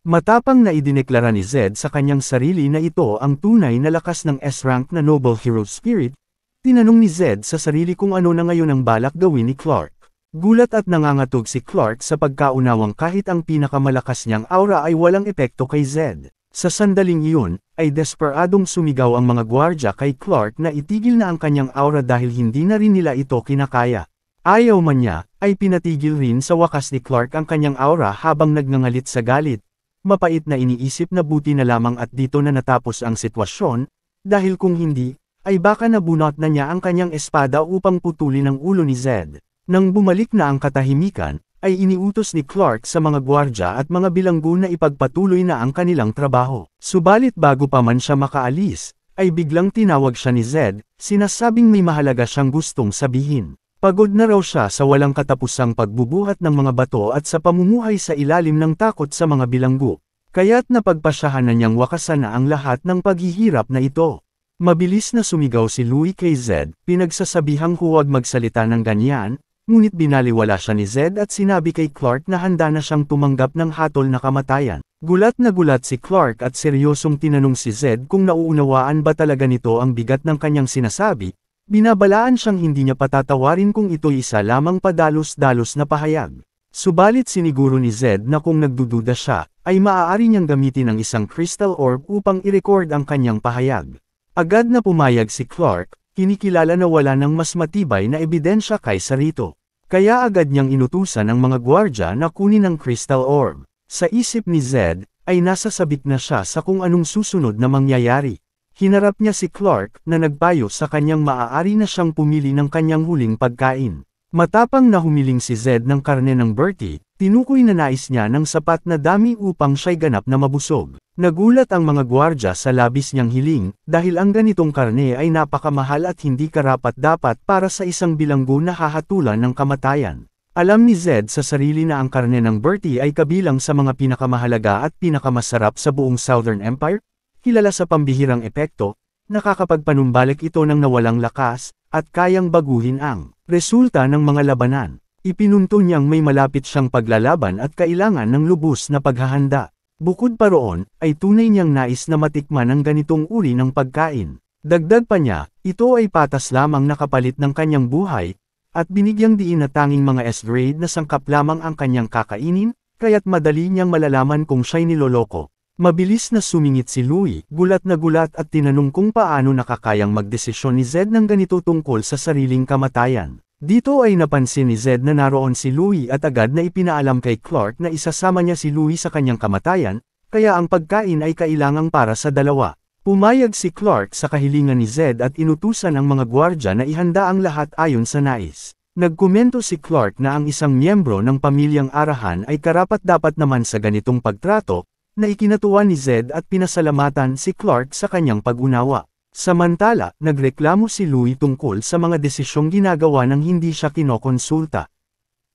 Matapang na idineklara ni Zed sa kanyang sarili na ito ang tunay na lakas ng S-rank na Noble Hero Spirit. Tinanong ni Zed sa sarili kung ano na ngayon ang balak gawin ni Clark. Gulat at nangangatog si Clark sa pagkaunawang kahit ang pinakamalakas niyang aura ay walang epekto kay Zed. Sa sandaling iyon, ay desperadong sumigaw ang mga gwardya kay Clark na itigil na ang kanyang aura dahil hindi na rin nila ito kinakaya. Ayaw man niya, ay pinatigil rin sa wakas ni Clark ang kanyang aura habang nagngangalit sa galit. Mapait na iniisip na buti na lamang at dito na natapos ang sitwasyon, dahil kung hindi, ay baka nabunot na niya ang kanyang espada upang putulin ang ulo ni Zed. Nang bumalik na ang katahimikan, ay iniutos ni Clark sa mga gwardya at mga bilanggo na ipagpatuloy na ang kanilang trabaho. Subalit bago pa man siya makaalis, ay biglang tinawag siya ni Zed, sinasabing may mahalaga siyang gustong sabihin. Pagod na raw siya sa walang katapusang pagbubuhat ng mga bato at sa pamumuhay sa ilalim ng takot sa mga bilanggo. Kaya't napagpasyahan na niyang wakasan na ang lahat ng paghihirap na ito. Mabilis na sumigaw si Louie kay Zed, pinagsasabihang huwag magsalita ng ganyan, ngunit binaliwala siya ni Zed at sinabi kay Clark na handa na siyang tumanggap ng hatol na kamatayan. Gulat na gulat si Clark at seryosong tinanong si Zed kung nauunawaan ba talaga nito ang bigat ng kanyang sinasabi. Binabalaan siyang hindi niya patatawarin kung ito'y isa lamang padalos-dalos na pahayag. Subalit siniguro ni Zed na kung nagdududa siya, ay maaari niyang gamitin ang isang crystal orb upang i-record ang kanyang pahayag. Agad na pumayag si Clark, kinikilala na wala ng mas matibay na ebidensya kaysa rito. Kaya agad niyang inutusan ang mga gwardya na kunin ang crystal orb. Sa isip ni Zed, ay nasasabik na siya sa kung anong susunod na mangyayari. Hinarap niya si Clark na nagpayo sa kanyang maaari na siyang pumili ng kanyang huling pagkain. Matapang na humiling si Zed ng karne ng Bertie, tinukoy na nais niya ng sapat na dami upang siya'y ganap na mabusog. Nagulat ang mga gwardya sa labis niyang hiling, dahil ang ganitong karne ay napakamahal at hindi karapat-dapat para sa isang bilanggo na hahatulan ng kamatayan. Alam ni Zed sa sarili na ang karne ng Bertie ay kabilang sa mga pinakamahalaga at pinakamasarap sa buong Southern Empire, kilala sa pambihirang epekto, nakakapagpanumbalik ito ng nawalang lakas, at kayang baguhin ang resulta ng mga labanan. Ipinunto niyang may malapit siyang paglalaban at kailangan ng lubos na paghahanda. Bukod pa roon, ay tunay niyang nais na matikman ang ganitong uri ng pagkain. Dagdag pa niya, ito ay patas lamang nakapalit ng kanyang buhay, at binigyang diin na tanging mga S-grade na sangkap lamang ang kanyang kakainin, kaya't madali niyang malalaman kung siya'y niloloko. Mabilis na sumingit si Louie, gulat na gulat at tinanong kung paano nakakayang magdesisyon ni Zed ng ganito tungkol sa sariling kamatayan. Dito ay napansin ni Zed na naroon si Louie at agad na ipinaalam kay Clark na isasama niya si Louie sa kanyang kamatayan, kaya ang pagkain ay kailangang para sa dalawa. Pumayag si Clark sa kahilingan ni Zed at inutusan ang mga gwardya na ihanda ang lahat ayon sa nais. Nagkomento si Clark na ang isang miyembro ng pamilyang Arahan ay karapat-dapat naman sa ganitong pagtrato, na ikinatuwa ni Zed at pinasalamatan si Clark sa kanyang pag-unawa. Samantala, nagreklamo si Louie tungkol sa mga desisyong ginagawa nang hindi siya kinokonsulta.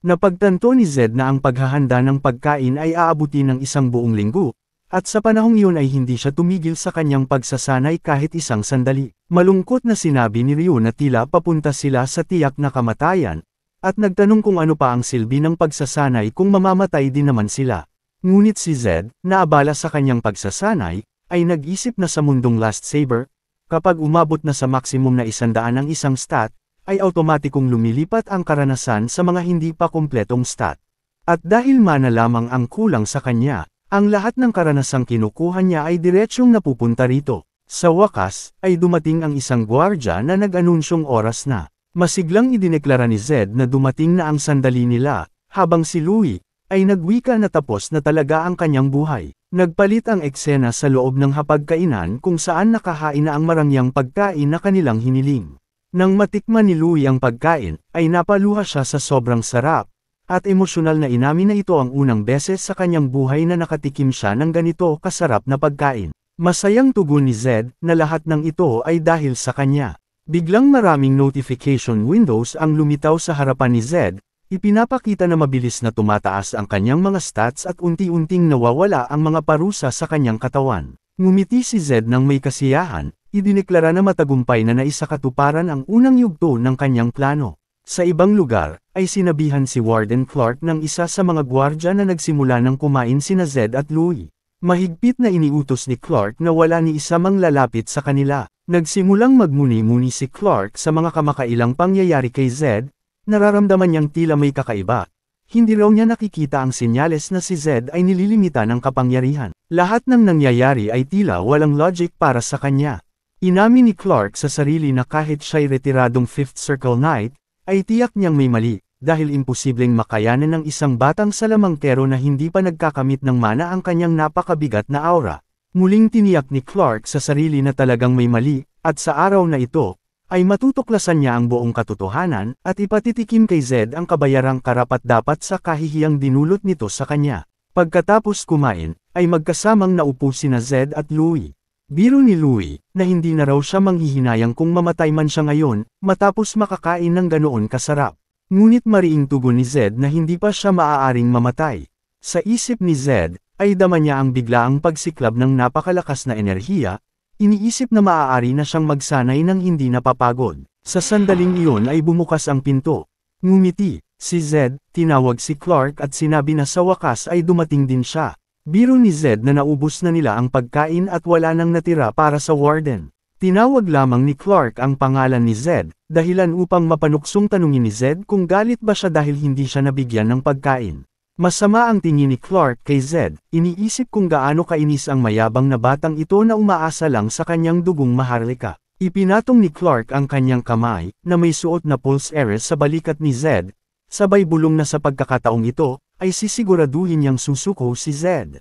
Napagtanto ni Zed na ang paghahanda ng pagkain ay aabuti ng isang buong linggo, at sa panahong iyon ay hindi siya tumigil sa kanyang pagsasanay kahit isang sandali. Malungkot na sinabi ni Ryu na tila papunta sila sa tiyak na kamatayan, at nagtanong kung ano pa ang silbi ng pagsasanay kung mamamatay din naman sila. Ngunit si Zed, na abala sa kanyang pagsasanay, ay nag-isip na sa mundong Last Saber, kapag umabot na sa maximum na 100 ang isang stat, ay automatikong lumilipat ang karanasan sa mga hindi pa kumpletong stat. At dahil mana lamang ang kulang sa kanya, ang lahat ng karanasang kinukuha niya ay diretsyong napupunta rito. Sa wakas, ay dumating ang isang gwardya na nag-anunsyong oras na. Masiglang idineklara ni Zed na dumating na ang sandali nila, habang si Louie, ay nagwika na tapos na talaga ang kanyang buhay. Nagpalit ang eksena sa loob ng hapagkainan kung saan nakahain na ang marangyang pagkain na kanilang hiniling. Nang matikman ni Louie ang pagkain, ay napaluha siya sa sobrang sarap, at emosyonal na inamin na ito ang unang beses sa kanyang buhay na nakatikim siya ng ganito kasarap na pagkain. Masayang tugon ni Zed na lahat ng ito ay dahil sa kanya. Biglang maraming notification windows ang lumitaw sa harapan ni Zed, ipinapakita na mabilis na tumataas ang kanyang mga stats at unti-unting nawawala ang mga parusa sa kanyang katawan. Ngumiti si Zed ng may kasiyahan, idineklara na matagumpay na naisakatuparan ang unang yugto ng kanyang plano. Sa ibang lugar, ay sinabihan si Warden Clark ng isa sa mga gwardya na nagsimula ng kumain sina Zed at Louie. Mahigpit na iniutos ni Clark na wala ni isa mang lalapit sa kanila. Nagsimulang magmuni-muni si Clark sa mga kamakailang pangyayari kay Zed, nararamdaman niyang tila may kakaiba. Hindi raw niya nakikita ang senyales na si Zed ay nililimita ng kapangyarihan. Lahat ng nangyayari ay tila walang logic para sa kanya. Inamin ni Clark sa sarili na kahit siya'y retiradong Fifth Circle Knight, ay tiyak niyang may mali, dahil imposibleng makayanan ng isang batang salamangkero na hindi pa nagkakamit ng mana ang kanyang napakabigat na aura. Muling tiniyak ni Clark sa sarili na talagang may mali, at sa araw na ito, ay matutuklasan niya ang buong katotohanan, at ipatitikim kay Zed ang kabayarang karapat-dapat sa kahihiyang dinulot nito sa kanya. Pagkatapos kumain, ay magkasamang naupo sina Zed at Louie. Biro ni Louie, na hindi na raw siya manghihinayang kung mamatay man siya ngayon, matapos makakain ng ganoon kasarap. Ngunit mariing tugon ni Zed na hindi pa siya maaaring mamatay. Sa isip ni Zed, ay dama niya ang biglaang pagsiklab ng napakalakas na enerhiya, iniisip na maaari na siyang magsanay ng hindi napapagod. Sa sandaling iyon ay bumukas ang pinto. Ngumiti, si Zed, tinawag si Clark at sinabi na sa wakas ay dumating din siya. Biro ni Zed na naubos na nila ang pagkain at wala nang natira para sa warden. Tinawag lamang ni Clark ang pangalan ni Zed, dahilan upang mapanuksong tanungin ni Zed kung galit ba siya dahil hindi siya nabigyan ng pagkain. Masama ang tingin ni Clark kay Zed, iniisip kung gaano kainis ang mayabang na batang ito na umaasa lang sa kanyang dugong maharlika. Ipinatong ni Clark ang kanyang kamay, na may suot na pulse eres sa balikat ni Zed, sabay bulong na sa pagkakataong ito, ay sisiguraduhin niyang susuko si Zed.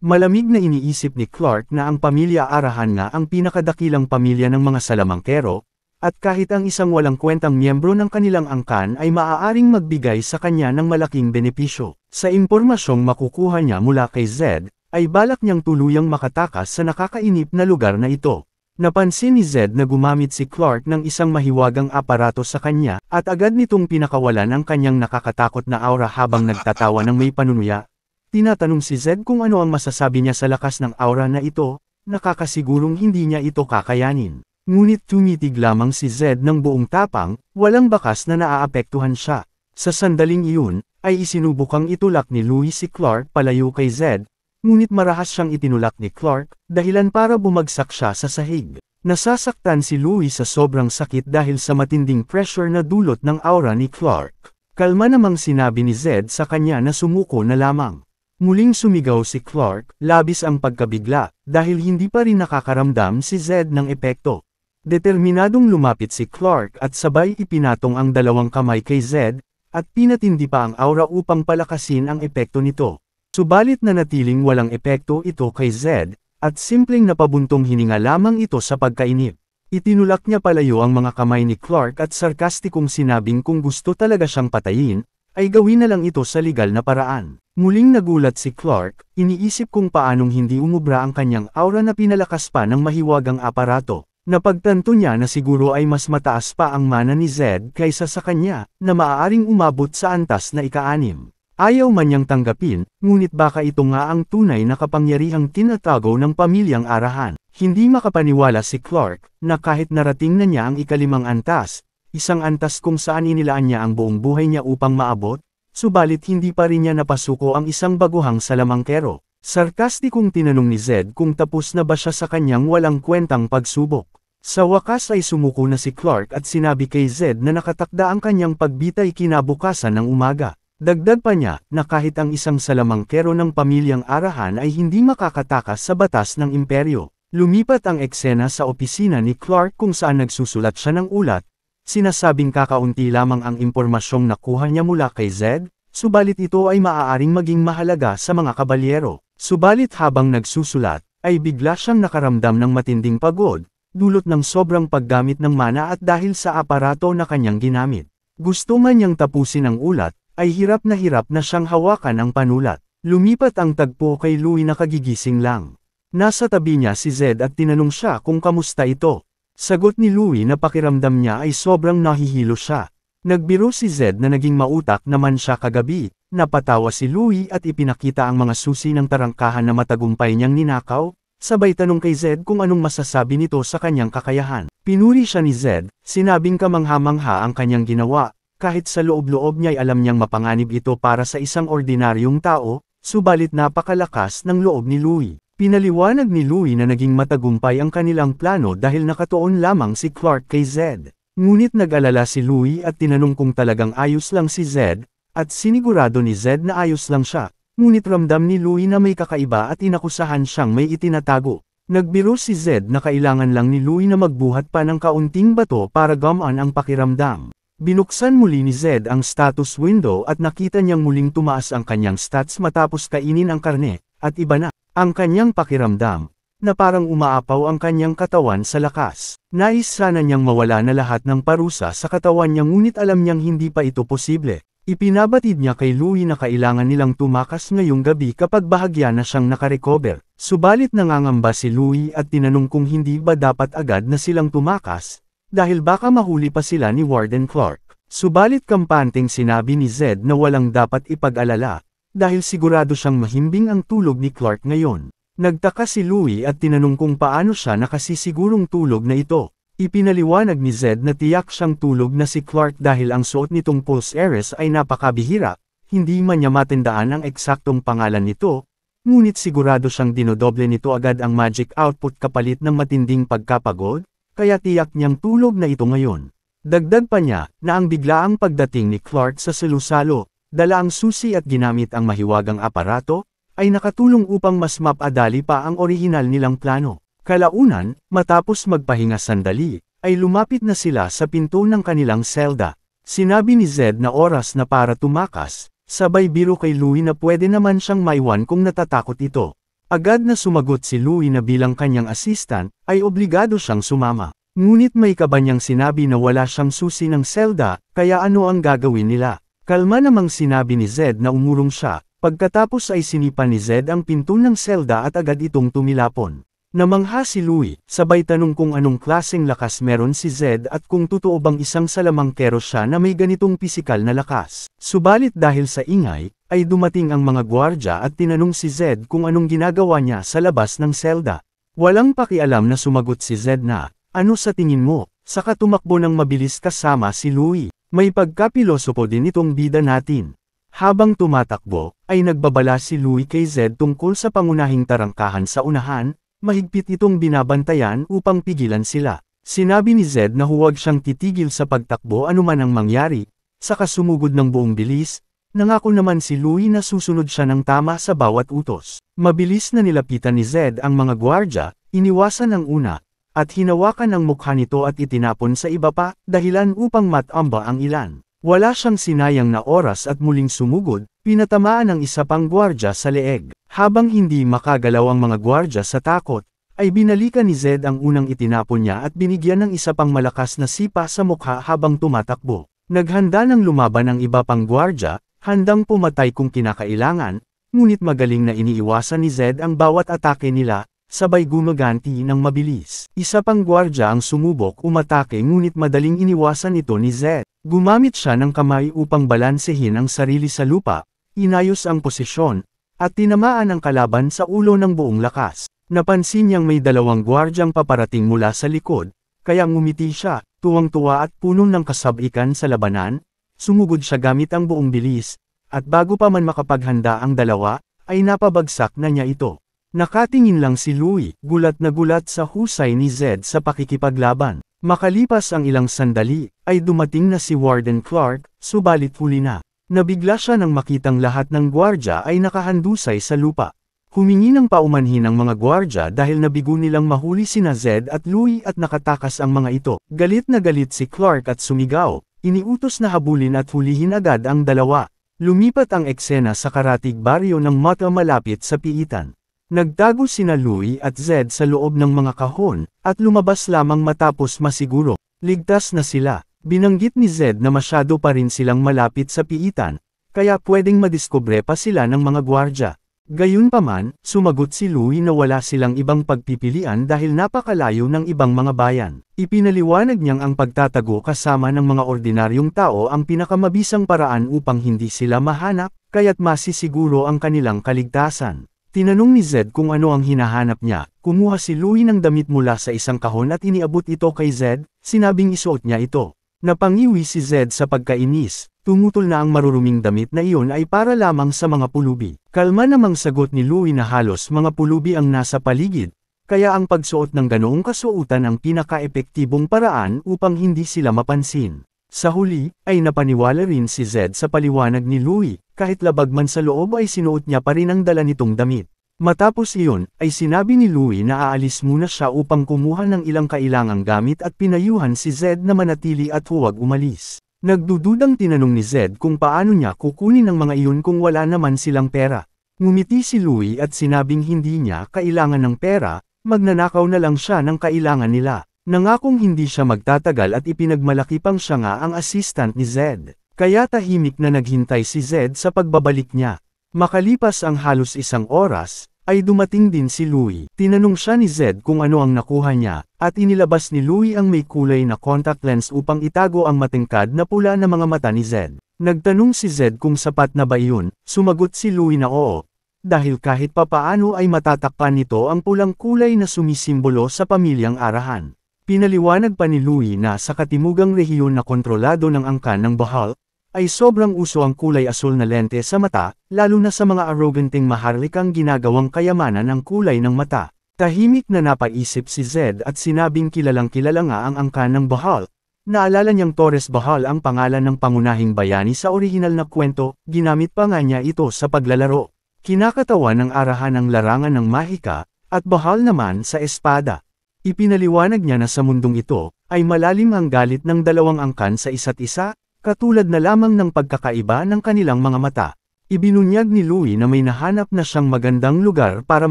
Malamig na iniisip ni Clark na ang pamilya Arahan nga ang pinakadakilang pamilya ng mga salamangkero, at kahit ang isang walang kwentang miyembro ng kanilang angkan ay maaaring magbigay sa kanya ng malaking benepisyo. Sa impormasyong makukuha niya mula kay Zed, ay balak niyang tuluyang makatakas sa nakakainip na lugar na ito. Napansin ni Zed na gumamit si Clark ng isang mahiwagang aparato sa kanya, at agad nitong pinakawalan ang kanyang nakakatakot na aura habang nagtatawa ng may panunuya. Tinatanong si Zed kung ano ang masasabi niya sa lakas ng aura na ito, nakakasigurong hindi niya ito kakayanin. Ngunit tumitig lamang si Zed ng buong tapang, walang bakas na naaapektuhan siya. Sa sandaling iyon, ay isinubukang itulak ni Louie si Clark palayo kay Zed, ngunit marahas siyang itinulak ni Clark, dahilan para bumagsak siya sa sahig. Nasasaktan si Louie sa sobrang sakit dahil sa matinding pressure na dulot ng aura ni Clark. Kalma namang sinabi ni Zed sa kanya na sumuko na lamang. Muling sumigaw si Clark, labis ang pagkabigla, dahil hindi pa rin nakakaramdam si Zed ng epekto. Determinadong lumapit si Clark at sabay ipinatong ang dalawang kamay kay Zed, at pinatindi pa ang aura upang palakasin ang epekto nito. Subalit nanatiling walang epekto ito kay Zed, at simpleng napabuntong hininga lamang ito sa pagkainip. Itinulak niya palayo ang mga kamay ni Clark at sarkastikong sinabing kung gusto talaga siyang patayin, ay gawin na lang ito sa legal na paraan. Muling nagulat si Clark, iniisip kung paanong hindi umubra ang kanyang aura na pinalakas pa ng mahiwagang aparato. Napagtanto niya na siguro ay mas mataas pa ang mana ni Zed kaysa sa kanya, na maaaring umabot sa antas na ika-6. Ayaw man niyang tanggapin, ngunit baka ito nga ang tunay na kapangyarihang tinatago ng pamilyang Arahan. Hindi makapaniwala si Clark, na kahit narating na niya ang ika-5 antas, isang antas kung saan inilaan niya ang buong buhay niya upang maabot, subalit hindi pa rin niya napasuko ang isang baguhang salamangkero. Sarkastikong tinanong ni Zed kung tapos na ba siya sa kanyang walang kwentang pagsubok. Sa wakas ay sumuko na si Clark at sinabi kay Zed na nakatakda ang kanyang pagbitay kinabukasan ng umaga. Dagdag pa niya, na kahit ang isang salamangkero ng pamilyang Arahan ay hindi makakatakas sa batas ng imperyo. Lumipat ang eksena sa opisina ni Clark kung saan nagsusulat siya ng ulat, sinasabing kakaunti lamang ang impormasyong nakuha niya mula kay Zed, subalit ito ay maaaring maging mahalaga sa mga kabalyero. Subalit habang nagsusulat, ay bigla siyang nakaramdam ng matinding pagod, dulot ng sobrang paggamit ng mana at dahil sa aparato na kanyang ginamit. Gusto man niyang tapusin ang ulat, ay hirap na siyang hawakan ang panulat. Lumipat ang tagpo kay Louie na kagigising lang. Nasa tabi niya si Zed at tinanong siya kung kamusta ito. Sagot ni Louie na pakiramdam niya ay sobrang nahihilo siya. Nagbiro si Zed na naging mautak naman siya kagabi. Napatawa si Louie at ipinakita ang mga susi ng tarangkahan na matagumpay niyang ninakaw, sabay tanong kay Zed kung anong masasabi nito sa kanyang kakayahan. Pinuri siya ni Zed, sinabing kamangha-mangha ang kanyang ginawa. Kahit sa loob-loob niya'y alam niyang mapanganib ito para sa isang ordinaryong tao, subalit napakalakas ng loob ni Louie. Pinaliwanag ni Louie na naging matagumpay ang kanilang plano dahil nakatuon lamang si Clark kay Zed. Ngunit nag-alala si Louie at tinanong kung talagang ayos lang si Zed, at sinigurado ni Zed na ayos lang siya. Ngunit ramdam ni Louie na may kakaiba at inakusahan siyang may itinatago. Nagbiro si Zed na kailangan lang ni Louie na magbuhat pa ng kaunting bato para gumaan ang pakiramdam. Binuksan muli ni Zed ang status window at nakita niyang muling tumaas ang kanyang stats matapos kainin ang karne, at iba na ang kanyang pakiramdam, na parang umaapaw ang kanyang katawan sa lakas. Nais sana niyang mawala na lahat ng parusa sa katawan niya ngunit alam niyang hindi pa ito posible. Ipinabatid niya kay Louie na kailangan nilang tumakas ngayong gabi kapag bahagya na siyang nakarecover. Subalit nangangamba si Louie at tinanong kung hindi ba dapat agad na silang tumakas, dahil baka mahuli pa sila ni Warden Clark. Subalit kampanteng sinabi ni Zed na walang dapat ipag-alala, dahil sigurado siyang mahimbing ang tulog ni Clark ngayon. Nagtaka si Louie at tinanong kung paano siya nakasisigurong tulog na ito. Ipinaliwanag ni Zed na tiyak siyang tulog na si Clark dahil ang suot nitong Pulse Heiress ay napakabihira, hindi man niya matandaan ang eksaktong pangalan nito, ngunit sigurado siyang dinodoble nito agad ang magic output kapalit ng matinding pagkapagod, kaya tiyak niyang tulog na ito ngayon. Dagdag pa niya, na ang biglaang pagdating ni Clark sa salusalo, dala ang susi at ginamit ang mahiwagang aparato, ay nakatulong upang mas mapadali pa ang orihinal nilang plano. Kalaunan, matapos magpahinga sandali, ay lumapit na sila sa pinto ng kanilang selda. Sinabi ni Zed na oras na para tumakas, sabay biro kay Louie na pwede naman siyang maiwan kung natatakot ito. Agad na sumagot si Louie na bilang kanyang assistant, ay obligado siyang sumama. Ngunit may kaba niyang sinabi na wala siyang susi ng selda, kaya ano ang gagawin nila? Kalma namang sinabi ni Zed na umurong siya, pagkatapos ay sinipan ni Zed ang pinto ng selda at agad itong tumilapon. Namangha si Louie, sabay tanong kung anong klaseng lakas meron si Zed at kung totoo bang isang salamangkero siya na may ganitong pisikal na lakas. Subalit dahil sa ingay, ay dumating ang mga gwardya at tinanong si Zed kung anong ginagawa niya sa labas ng selda. Walang pakialam na sumagot si Zed na, ano sa tingin mo? Saka tumakbo ng mabilis kasama si Louie. May pagkapilosopo din itong bida natin. Habang tumatakbo, ay nagbabala si Louie kay Zed tungkol sa pangunahing tarangkahan sa unahan, mahigpit itong binabantayan upang pigilan sila. Sinabi ni Zed na huwag siyang titigil sa pagtakbo anuman ang mangyari, saka sumugod ng buong bilis. Nangako naman si Louie na susunod siya ng tama sa bawat utos. Mabilis na nilapitan ni Zed ang mga gwardya, iniwasan ang una, at hinawakan ang mukha nito at itinapon sa iba pa, dahilan upang matamba ang ilan. Wala siyang sinayang na oras at muling sumugod, pinatamaan ang isa pang gwardya sa leeg. Habang hindi makagalaw ang mga gwardya sa takot, ay binalikan ni Zed ang unang itinapon niya at binigyan ng isa pang malakas na sipa sa mukha habang tumatakbo. Naghanda ng lumaban ang iba pang gwardya, handang pumatay kung kinakailangan, ngunit magaling na iniiwasan ni Zed ang bawat atake nila, sabay gumaganti ng mabilis. Isa pang gwardya ang sumubok umatake ngunit madaling iniwasan ito ni Zed. Gumamit siya ng kamay upang balansehin ang sarili sa lupa, inayos ang posisyon, at tinamaan ang kalaban sa ulo ng buong lakas. Napansin niyang may dalawang gwardyang paparating mula sa likod, kaya ngumiti siya, tuwang-tuwa at puno ng kasabikan sa labanan, sumugod siya gamit ang buong bilis, at bago pa man makapaghanda ang dalawa, ay napabagsak na niya ito. Nakatingin lang si Louie, gulat na gulat sa husay ni Zed sa pakikipaglaban. Makalipas ang ilang sandali, ay dumating na si Warden Clark, subalit huli na. Nabigla siya nang makitang lahat ng gwardya ay nakahandusay sa lupa. Humingi ng paumanhin ang mga gwardya dahil nabigo nilang mahuli sina Zed at Louie at nakatakas ang mga ito. Galit na galit si Clark at sumigaw, iniutos na habulin at hulihin agad ang dalawa. Lumipat ang eksena sa karatig baryo ng Mata malapit sa piitan. Nagtago sina Louie at Zed sa loob ng mga kahon, at lumabas lamang matapos masiguro. Ligtas na sila. Binanggit ni Zed na masyado pa rin silang malapit sa piitan, kaya pwedeng madiskubre pa sila ng mga gwardya. Gayunpaman, sumagot si Louie na wala silang ibang pagpipilian dahil napakalayo ng ibang mga bayan. Ipinaliwanag niyang ang pagtatago kasama ng mga ordinaryong tao ang pinakamabisang paraan upang hindi sila mahanap, kaya't masisiguro ang kanilang kaligtasan. Tinanong ni Zed kung ano ang hinahanap niya, kumuha si Louie ng damit mula sa isang kahon at iniabot ito kay Zed, sinabing isuot niya ito. Napangiwi si Zed sa pagkainis, tumutol na ang maruruming damit na iyon ay para lamang sa mga pulubi. Kalma namang sagot ni Louie na halos mga pulubi ang nasa paligid, kaya ang pagsuot ng ganoong kasuotan ang pinaka-epektibong paraan upang hindi sila mapansin. Sa huli, ay napaniwala rin si Zed sa paliwanag ni Louie, kahit labag man sa loob ay sinuot niya pa rin ang dala nitong damit. Matapos iyon, ay sinabi ni Louie na aalis muna siya upang kumuha ng ilang kailangang gamit at pinayuhan si Zed na manatili at huwag umalis. Nagdududang tinanong ni Zed kung paano niya kukunin ang mga iyon kung wala naman silang pera. Ngumiti si Louie at sinabing hindi niya kailangan ng pera, magnanakaw na lang siya ng kailangan nila. Nangakong hindi siya magtatagal at ipinagmalaki pang siya nga ang assistant ni Zed. Kaya tahimik na naghintay si Zed sa pagbabalik niya. Makalipas ang halos isang oras, ay dumating din si Louie. Tinanong siya ni Zed kung ano ang nakuha niya, at inilabas ni Louie ang may kulay na contact lens upang itago ang matingkad na pula na mga mata ni Zed. Nagtanong si Zed kung sapat na ba iyon, sumagot si Louie na oo, dahil kahit papaano ay matatakpan nito ang pulang kulay na sumisimbolo sa pamilyang Arahan. Pinaliwanag pa ni Louie na sa katimugang rehiyon na kontrolado ng angkan ng Bahal, ay sobrang uso ang kulay asul na lente sa mata, lalo na sa mga arroganting maharlikang ginagawang kayamanan ng kulay ng mata. Tahimik na napaisip si Zed at sinabing kilalang kilala nga ang angkan ng Bahal. Naalala niyang Torres Bahal ang pangalan ng pangunahing bayani sa orihinal na kwento, ginamit pa nga niya ito sa paglalaro. Kinakatawan ng Arahan ang larangan ng mahika, at Bahal naman sa espada. Ipinaliwanag niya na sa mundong ito, ay malalim ang galit ng dalawang angkan sa isa't isa, katulad na lamang ng pagkakaiba ng kanilang mga mata. Ibinunyag ni Louie na may nahanap na siyang magandang lugar para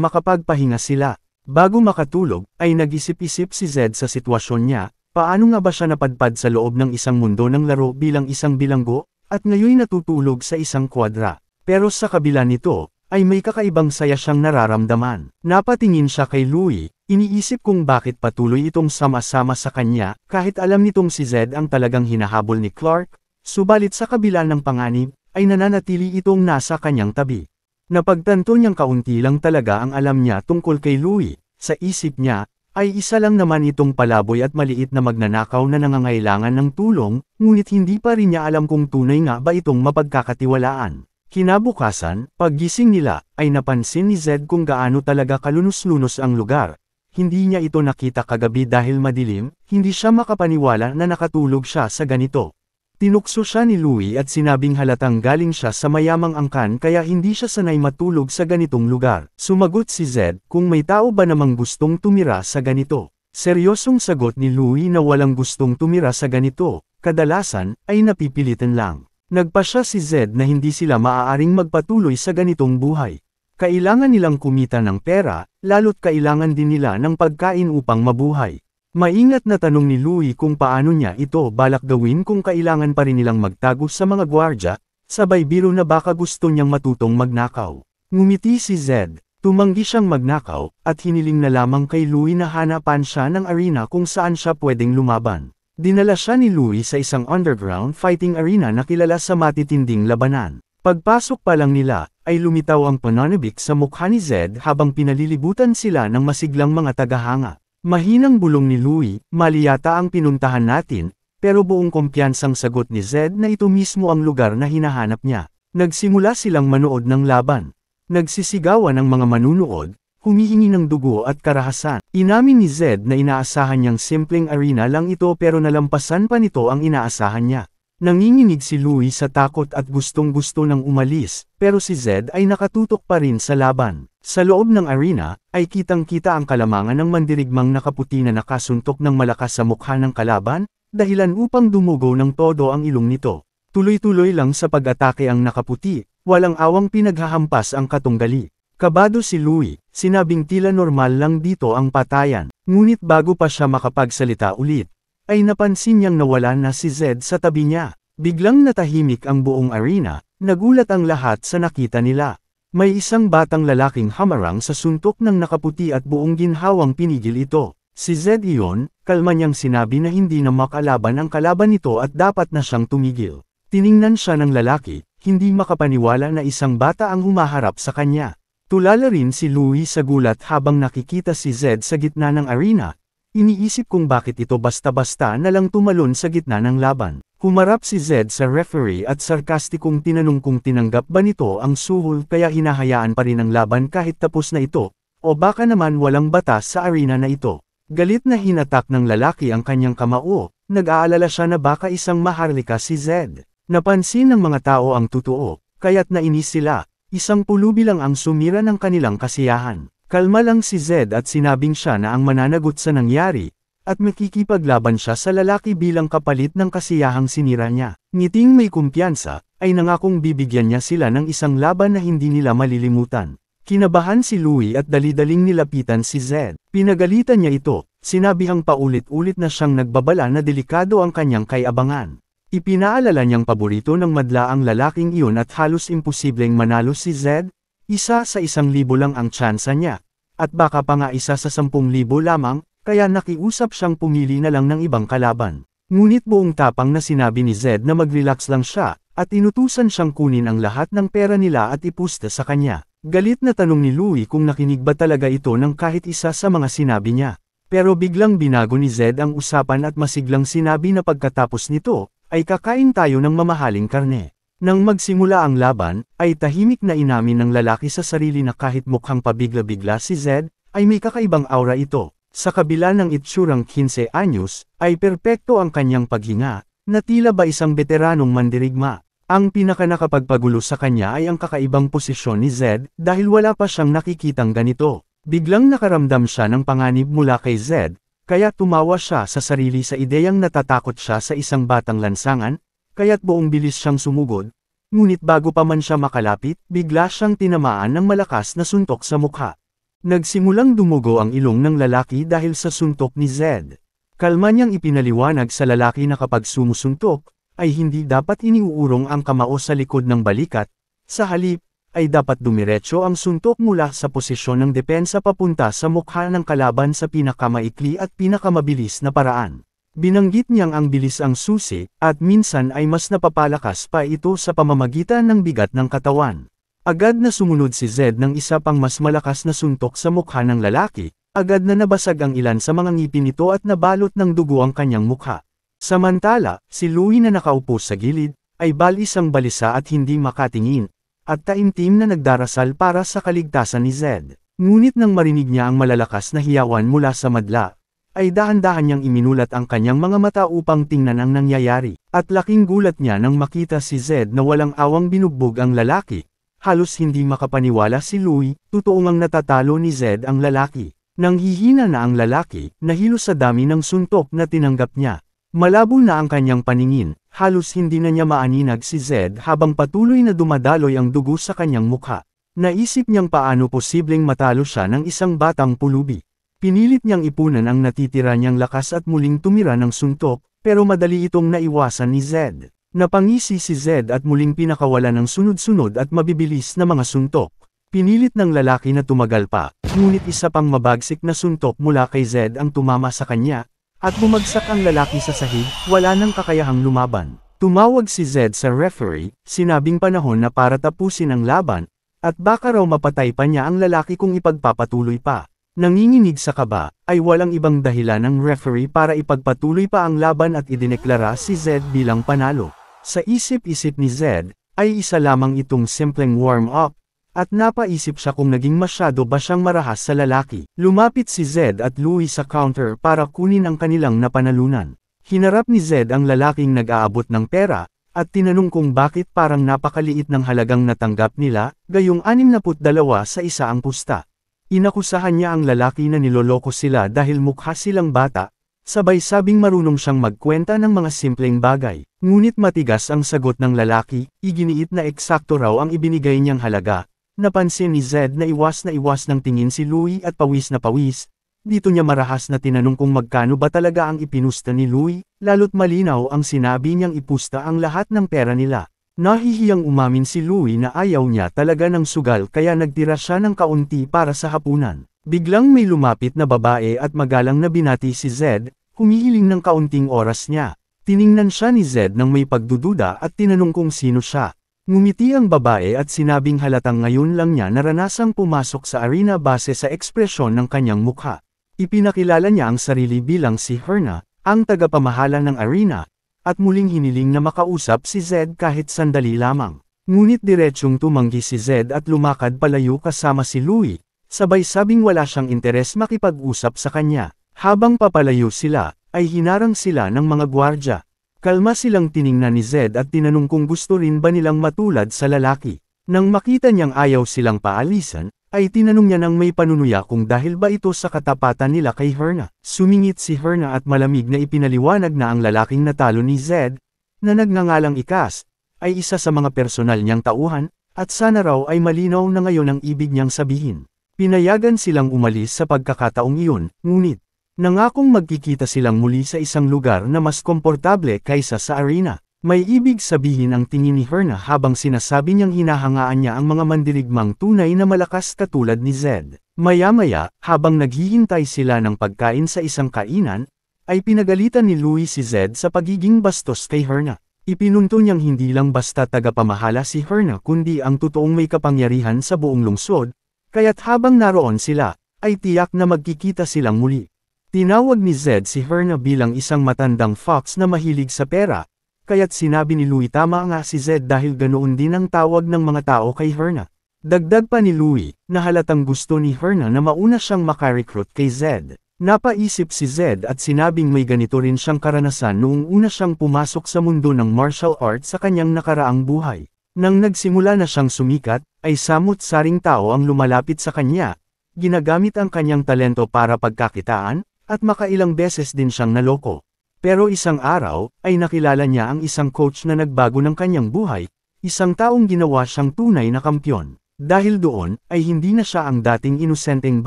makapagpahinga sila. Bago makatulog, ay nag-isip-isip si Zed sa sitwasyon niya, paano nga ba siya napadpad sa loob ng isang mundo ng laro bilang isang bilanggo, at ngayon natutulog sa isang kwadra. Pero sa kabila nito, ay may kakaibang saya siyang nararamdaman. Napatingin siya kay Louie, iniisip kung bakit patuloy itong sama-sama sa kanya, kahit alam nitong si Zed ang talagang hinahabol ni Clark, subalit sa kabila ng panganib, ay nananatili itong nasa kanyang tabi. Napagtanto niyang kaunti lang talaga ang alam niya tungkol kay Louie, sa isip niya, ay isa lang naman itong palaboy at maliit na magnanakaw na nangangailangan ng tulong, ngunit hindi pa rin niya alam kung tunay nga ba itong mapagkakatiwalaan. Kinabukasan, paggising nila, ay napansin ni Zed kung gaano talaga kalunos-lunos ang lugar. Hindi niya ito nakita kagabi dahil madilim, hindi siya makapaniwala na nakatulog siya sa ganito. Tinukso siya ni Louie at sinabing halatang galing siya sa mayamang angkan kaya hindi siya sanay matulog sa ganitong lugar. Sumagot si Zed, kung may tao ba namang gustong tumira sa ganito. Seryosong sagot ni Louie na walang gustong tumira sa ganito, kadalasan, ay napipilitan lang. Nagpasya si Zed na hindi sila maaaring magpatuloy sa ganitong buhay. Kailangan nilang kumita ng pera, lalo't kailangan din nila ng pagkain upang mabuhay. Maingat na tanong ni Louie kung paano niya ito balak gawin kung kailangan pa rin nilang magtago sa mga gwardya, sabay biro na baka gusto niyang matutong magnakaw. Ngumiti si Zed, tumanggi siyang magnakaw, at hiniling na lamang kay Louie na hanapan siya ng arena kung saan siya pwedeng lumaban. Dinala siya ni Louie sa isang underground fighting arena na kilala sa matitinding labanan. Pagpasok pa lang nila, ay lumitaw ang pananabik sa mukha ni Zed habang pinalilibutan sila ng masiglang mga tagahanga. Mahinang bulong ni Louie, mali yata ang pinuntahan natin, pero buong kumpiyansang sagot ni Zed na ito mismo ang lugar na hinahanap niya. Nagsimula silang manood ng laban. Nagsisigawan ang mga manunood, humihingi ng dugo at karahasan. Inamin ni Zed na inaasahan niyang simpleng arena lang ito pero nalampasan pa nito ang inaasahan niya. Nanginginig si Louie sa takot at gustong-gusto nang umalis, pero si Zed ay nakatutok pa rin sa laban. Sa loob ng arena, ay kitang-kita ang kalamangan ng mandirigmang nakaputi na nakasuntok ng malakas sa mukha ng kalaban, dahilan upang dumugo ng todo ang ilong nito. Tuloy-tuloy lang sa pag-atake ang nakaputi, walang awang pinaghahampas ang katunggali. Kabado si Louie, sinabing tila normal lang dito ang patayan. Ngunit bago pa siya makapagsalita ulit, ay napansin niyang nawala na si Zed sa tabi niya. Biglang natahimik ang buong arena, nagulat ang lahat sa nakita nila. May isang batang lalaking hamarang sa suntok ng nakaputi at buong ginhawang pinigil ito. Si Zed iyon, kalma niyang sinabi na hindi na makalaban ang kalaban nito at dapat na siyang tumigil. Tiningnan siya ng lalaki, hindi makapaniwala na isang bata ang humaharap sa kanya. Tulala rin si Louie sa gulat habang nakikita si Zed sa gitna ng arena. Iniisip kung bakit ito basta-basta na lang tumalon sa gitna ng laban. Humarap si Zed sa referee at sarkastikong tinanong kung tinanggap ba nito ang suhol kaya hinahayaan pa rin ang laban kahit tapos na ito, o baka naman walang batas sa arena na ito. Galit na hinatak ng lalaki ang kanyang kamao, nag-aalala siya na baka isang maharlika si Zed. Napansin ng mga tao ang totoo, kaya't nainis sila, isang pulubi lang ang sumira ng kanilang kasiyahan. Kalma lang si Zed at sinabing siya na ang mananagot sa nangyari, at makikipaglaban siya sa lalaki bilang kapalit ng kasiyahang sinira niya. Ngiting may kumpiyansa, ay nangakong bibigyan niya sila ng isang laban na hindi nila malilimutan. Kinabahan si Louie at dali-daling nilapitan si Zed. Pinagalitan niya ito, sinabihang paulit-ulit na siyang nagbabala na delikado ang kanyang kay-abangan. Ipinaalala niyang paborito ng madla ang lalaking iyon at halos imposibleng manalo si Zed. 1 sa 1,000 lang ang tsansa niya, at baka pa nga 1 sa 10,000 lamang, kaya nakiusap siyang pumili na lang ng ibang kalaban. Ngunit buong tapang na sinabi ni Zed na mag-relax lang siya, at inutusan siyang kunin ang lahat ng pera nila at ipusta sa kanya. Galit na tanong ni Louie kung nakinig ba talaga ito ng kahit isa sa mga sinabi niya. Pero biglang binago ni Zed ang usapan at masiglang sinabi na pagkatapos nito, ay kakain tayo ng mamahaling karne. Nang magsimula ang laban, ay tahimik na inamin ng lalaki sa sarili na kahit mukhang pabigla-bigla si Zed, ay may kakaibang aura ito. Sa kabila ng itsurang 15 anyos, ay perpekto ang kanyang paghinga, na tila ba isang veteranong mandirigma. Ang pinakanakapagpagulo sa kanya ay ang kakaibang posisyon ni Zed, dahil wala pa siyang nakikitang ganito. Biglang nakaramdam siya ng panganib mula kay Zed, kaya tumawa siya sa sarili sa ideyang natatakot siya sa isang batang lansangan, kaya't buong bilis siyang sumugod, ngunit bago pa man siya makalapit, bigla siyang tinamaan ng malakas na suntok sa mukha. Nagsimulang dumugo ang ilong ng lalaki dahil sa suntok ni Zed. Kalma niyang ipinaliwanag sa lalaki na kapag sumusuntok, ay hindi dapat iniuurong ang kamao sa likod ng balikat, sa halip, ay dapat dumiretso ang suntok mula sa posisyon ng depensa papunta sa mukha ng kalaban sa pinakamaikli at pinakamabilis na paraan. Binanggit niyang ang bilis ang susi, at minsan ay mas napapalakas pa ito sa pamamagitan ng bigat ng katawan. Agad na sumunod si Zed ng isa pang mas malakas na suntok sa mukha ng lalaki, agad na nabasag ang ilan sa mga ngipin nito at nabalot ng dugo ang kanyang mukha. Samantala, si Louie na nakaupo sa gilid, ay balisang balisa at hindi makatingin, at taimtim na nagdarasal para sa kaligtasan ni Zed. Ngunit nang marinig niya ang malalakas na hiyawan mula sa madla, ay dahan-dahan niyang iminulat ang kanyang mga mata upang tingnan ang nangyayari. At laking gulat niya nang makita si Zed na walang awang binugbog ang lalaki. Halos hindi makapaniwala si Louie, totoo ngang natatalo ni Zed ang lalaki. Nang hihina na ang lalaki, nahilo sa dami ng suntok na tinanggap niya. Malabo na ang kanyang paningin, halos hindi na niya maaninag si Zed habang patuloy na dumadaloy ang dugo sa kanyang mukha. Naisip niyang paano posibleng matalo siya ng isang batang pulubi. Pinilit niyang ipunan ang natitira niyang lakas at muling tumira ng suntok, pero madali itong naiwasan ni Zed. Napangisi si Zed at muling pinakawala ng sunod-sunod at mabibilis na mga suntok. Pinilit ng lalaki na tumagal pa, ngunit isa pang mabagsik na suntok mula kay Zed ang tumama sa kanya, at bumagsak ang lalaki sa sahig, wala nang kakayahang lumaban. Tumawag si Zed sa referee, sinabing panahon na para tapusin ang laban, at baka raw mapatay pa niya ang lalaki kung ipagpapatuloy pa. Nanginginig sa kaba, ay walang ibang dahilan ng referee para ipagpatuloy pa ang laban at idineklara si Zed bilang panalo. Sa isip-isip ni Zed, ay isa lamang itong simpleng warm-up, at napaisip siya kung naging masyado ba siyang marahas sa lalaki. Lumapit si Zed at Louie sa counter para kunin ang kanilang napanalunan. Hinarap ni Zed ang lalaking nag-aabot ng pera, at tinanong kung bakit parang napakaliit ng halagang natanggap nila, gayong 62 sa isa ang pusta. Inakusahan niya ang lalaki na niloloko sila dahil mukha silang bata, sabay sabing marunong siyang magkwenta ng mga simpleng bagay. Ngunit matigas ang sagot ng lalaki, iginiit na eksakto raw ang ibinigay niyang halaga. Napansin ni Zed na iwas ng tingin si Louie at pawis na pawis. Dito niya marahas na tinanong kung magkano ba talaga ang ipinusta ni Louie, lalo't malinaw ang sinabi niyang ipusta ang lahat ng pera nila. Nahihiyang umamin si Louie na ayaw niya talaga ng sugal kaya nagtira siya ng kaunti para sa hapunan. Biglang may lumapit na babae at magalang na binati si Zed, humihiling ng kaunting oras niya. Tiningnan siya ni Zed nang may pagdududa at tinanong kung sino siya. Ngumiti ang babae at sinabing halatang ngayon lang niya naranasang pumasok sa arena base sa ekspresyon ng kanyang mukha. Ipinakilala niya ang sarili bilang si Herna, ang tagapamahala ng arena, at muling hiniling na makausap si Zed kahit sandali lamang. Ngunit diretsyong tumanggi si Zed at lumakad palayo kasama si Louie, sabay sabing wala siyang interes makipag-usap sa kanya. Habang papalayo sila, ay hinarang sila ng mga gwardya. Kalma silang tiningnan ni Zed at tinanong kung gusto rin ba nilang matulad sa lalaki. Nang makita niyang ayaw silang paalisan, ay tinanong niya ng may panunuya kung dahil ba ito sa katapatan nila kay Herna. Sumingit si Herna at malamig na ipinaliwanag na ang lalaking natalo ni Zed, na nagngangalang Ikas, ay isa sa mga personal niyang tauhan, at sana raw ay malinaw na ngayon ang ibig niyang sabihin. Pinayagan silang umalis sa pagkakataong iyon, ngunit, nangakong magkikita silang muli sa isang lugar na mas komportable kaysa sa arena. May ibig sabihin ang tingin ni Herna habang sinasabi niyang hinahangaan niya ang mga mandirigmang tunay na malakas katulad ni Zed. Maya-maya, habang naghihintay sila ng pagkain sa isang kainan, ay pinagalitan ni Louie si Zed sa pagiging bastos kay Herna. Ipinunto niyang hindi lang basta tagapamahala si Herna kundi ang totoong may kapangyarihan sa buong lungsod, kaya't habang naroon sila, ay tiyak na magkikita silang muli. Tinawag ni Zed si Herna bilang isang matandang fox na mahilig sa pera, kaya't sinabi ni Louie tama nga si Zed dahil ganoon din ang tawag ng mga tao kay Herna. Dagdag pa ni Louie, na halatang gusto ni Herna na mauna siyang makarecruit kay Zed. Napaisip si Zed at sinabing may ganito rin siyang karanasan noong una siyang pumasok sa mundo ng martial arts sa kanyang nakaraang buhay. Nang nagsimula na siyang sumikat, ay samut-saring tao ang lumalapit sa kanya, ginagamit ang kanyang talento para pagkakitaan, at makailang beses din siyang naloko. Pero isang araw, ay nakilala niya ang isang coach na nagbago ng kanyang buhay, isang taong ginawa siyang tunay na kampyon. Dahil doon, ay hindi na siya ang dating inosenteng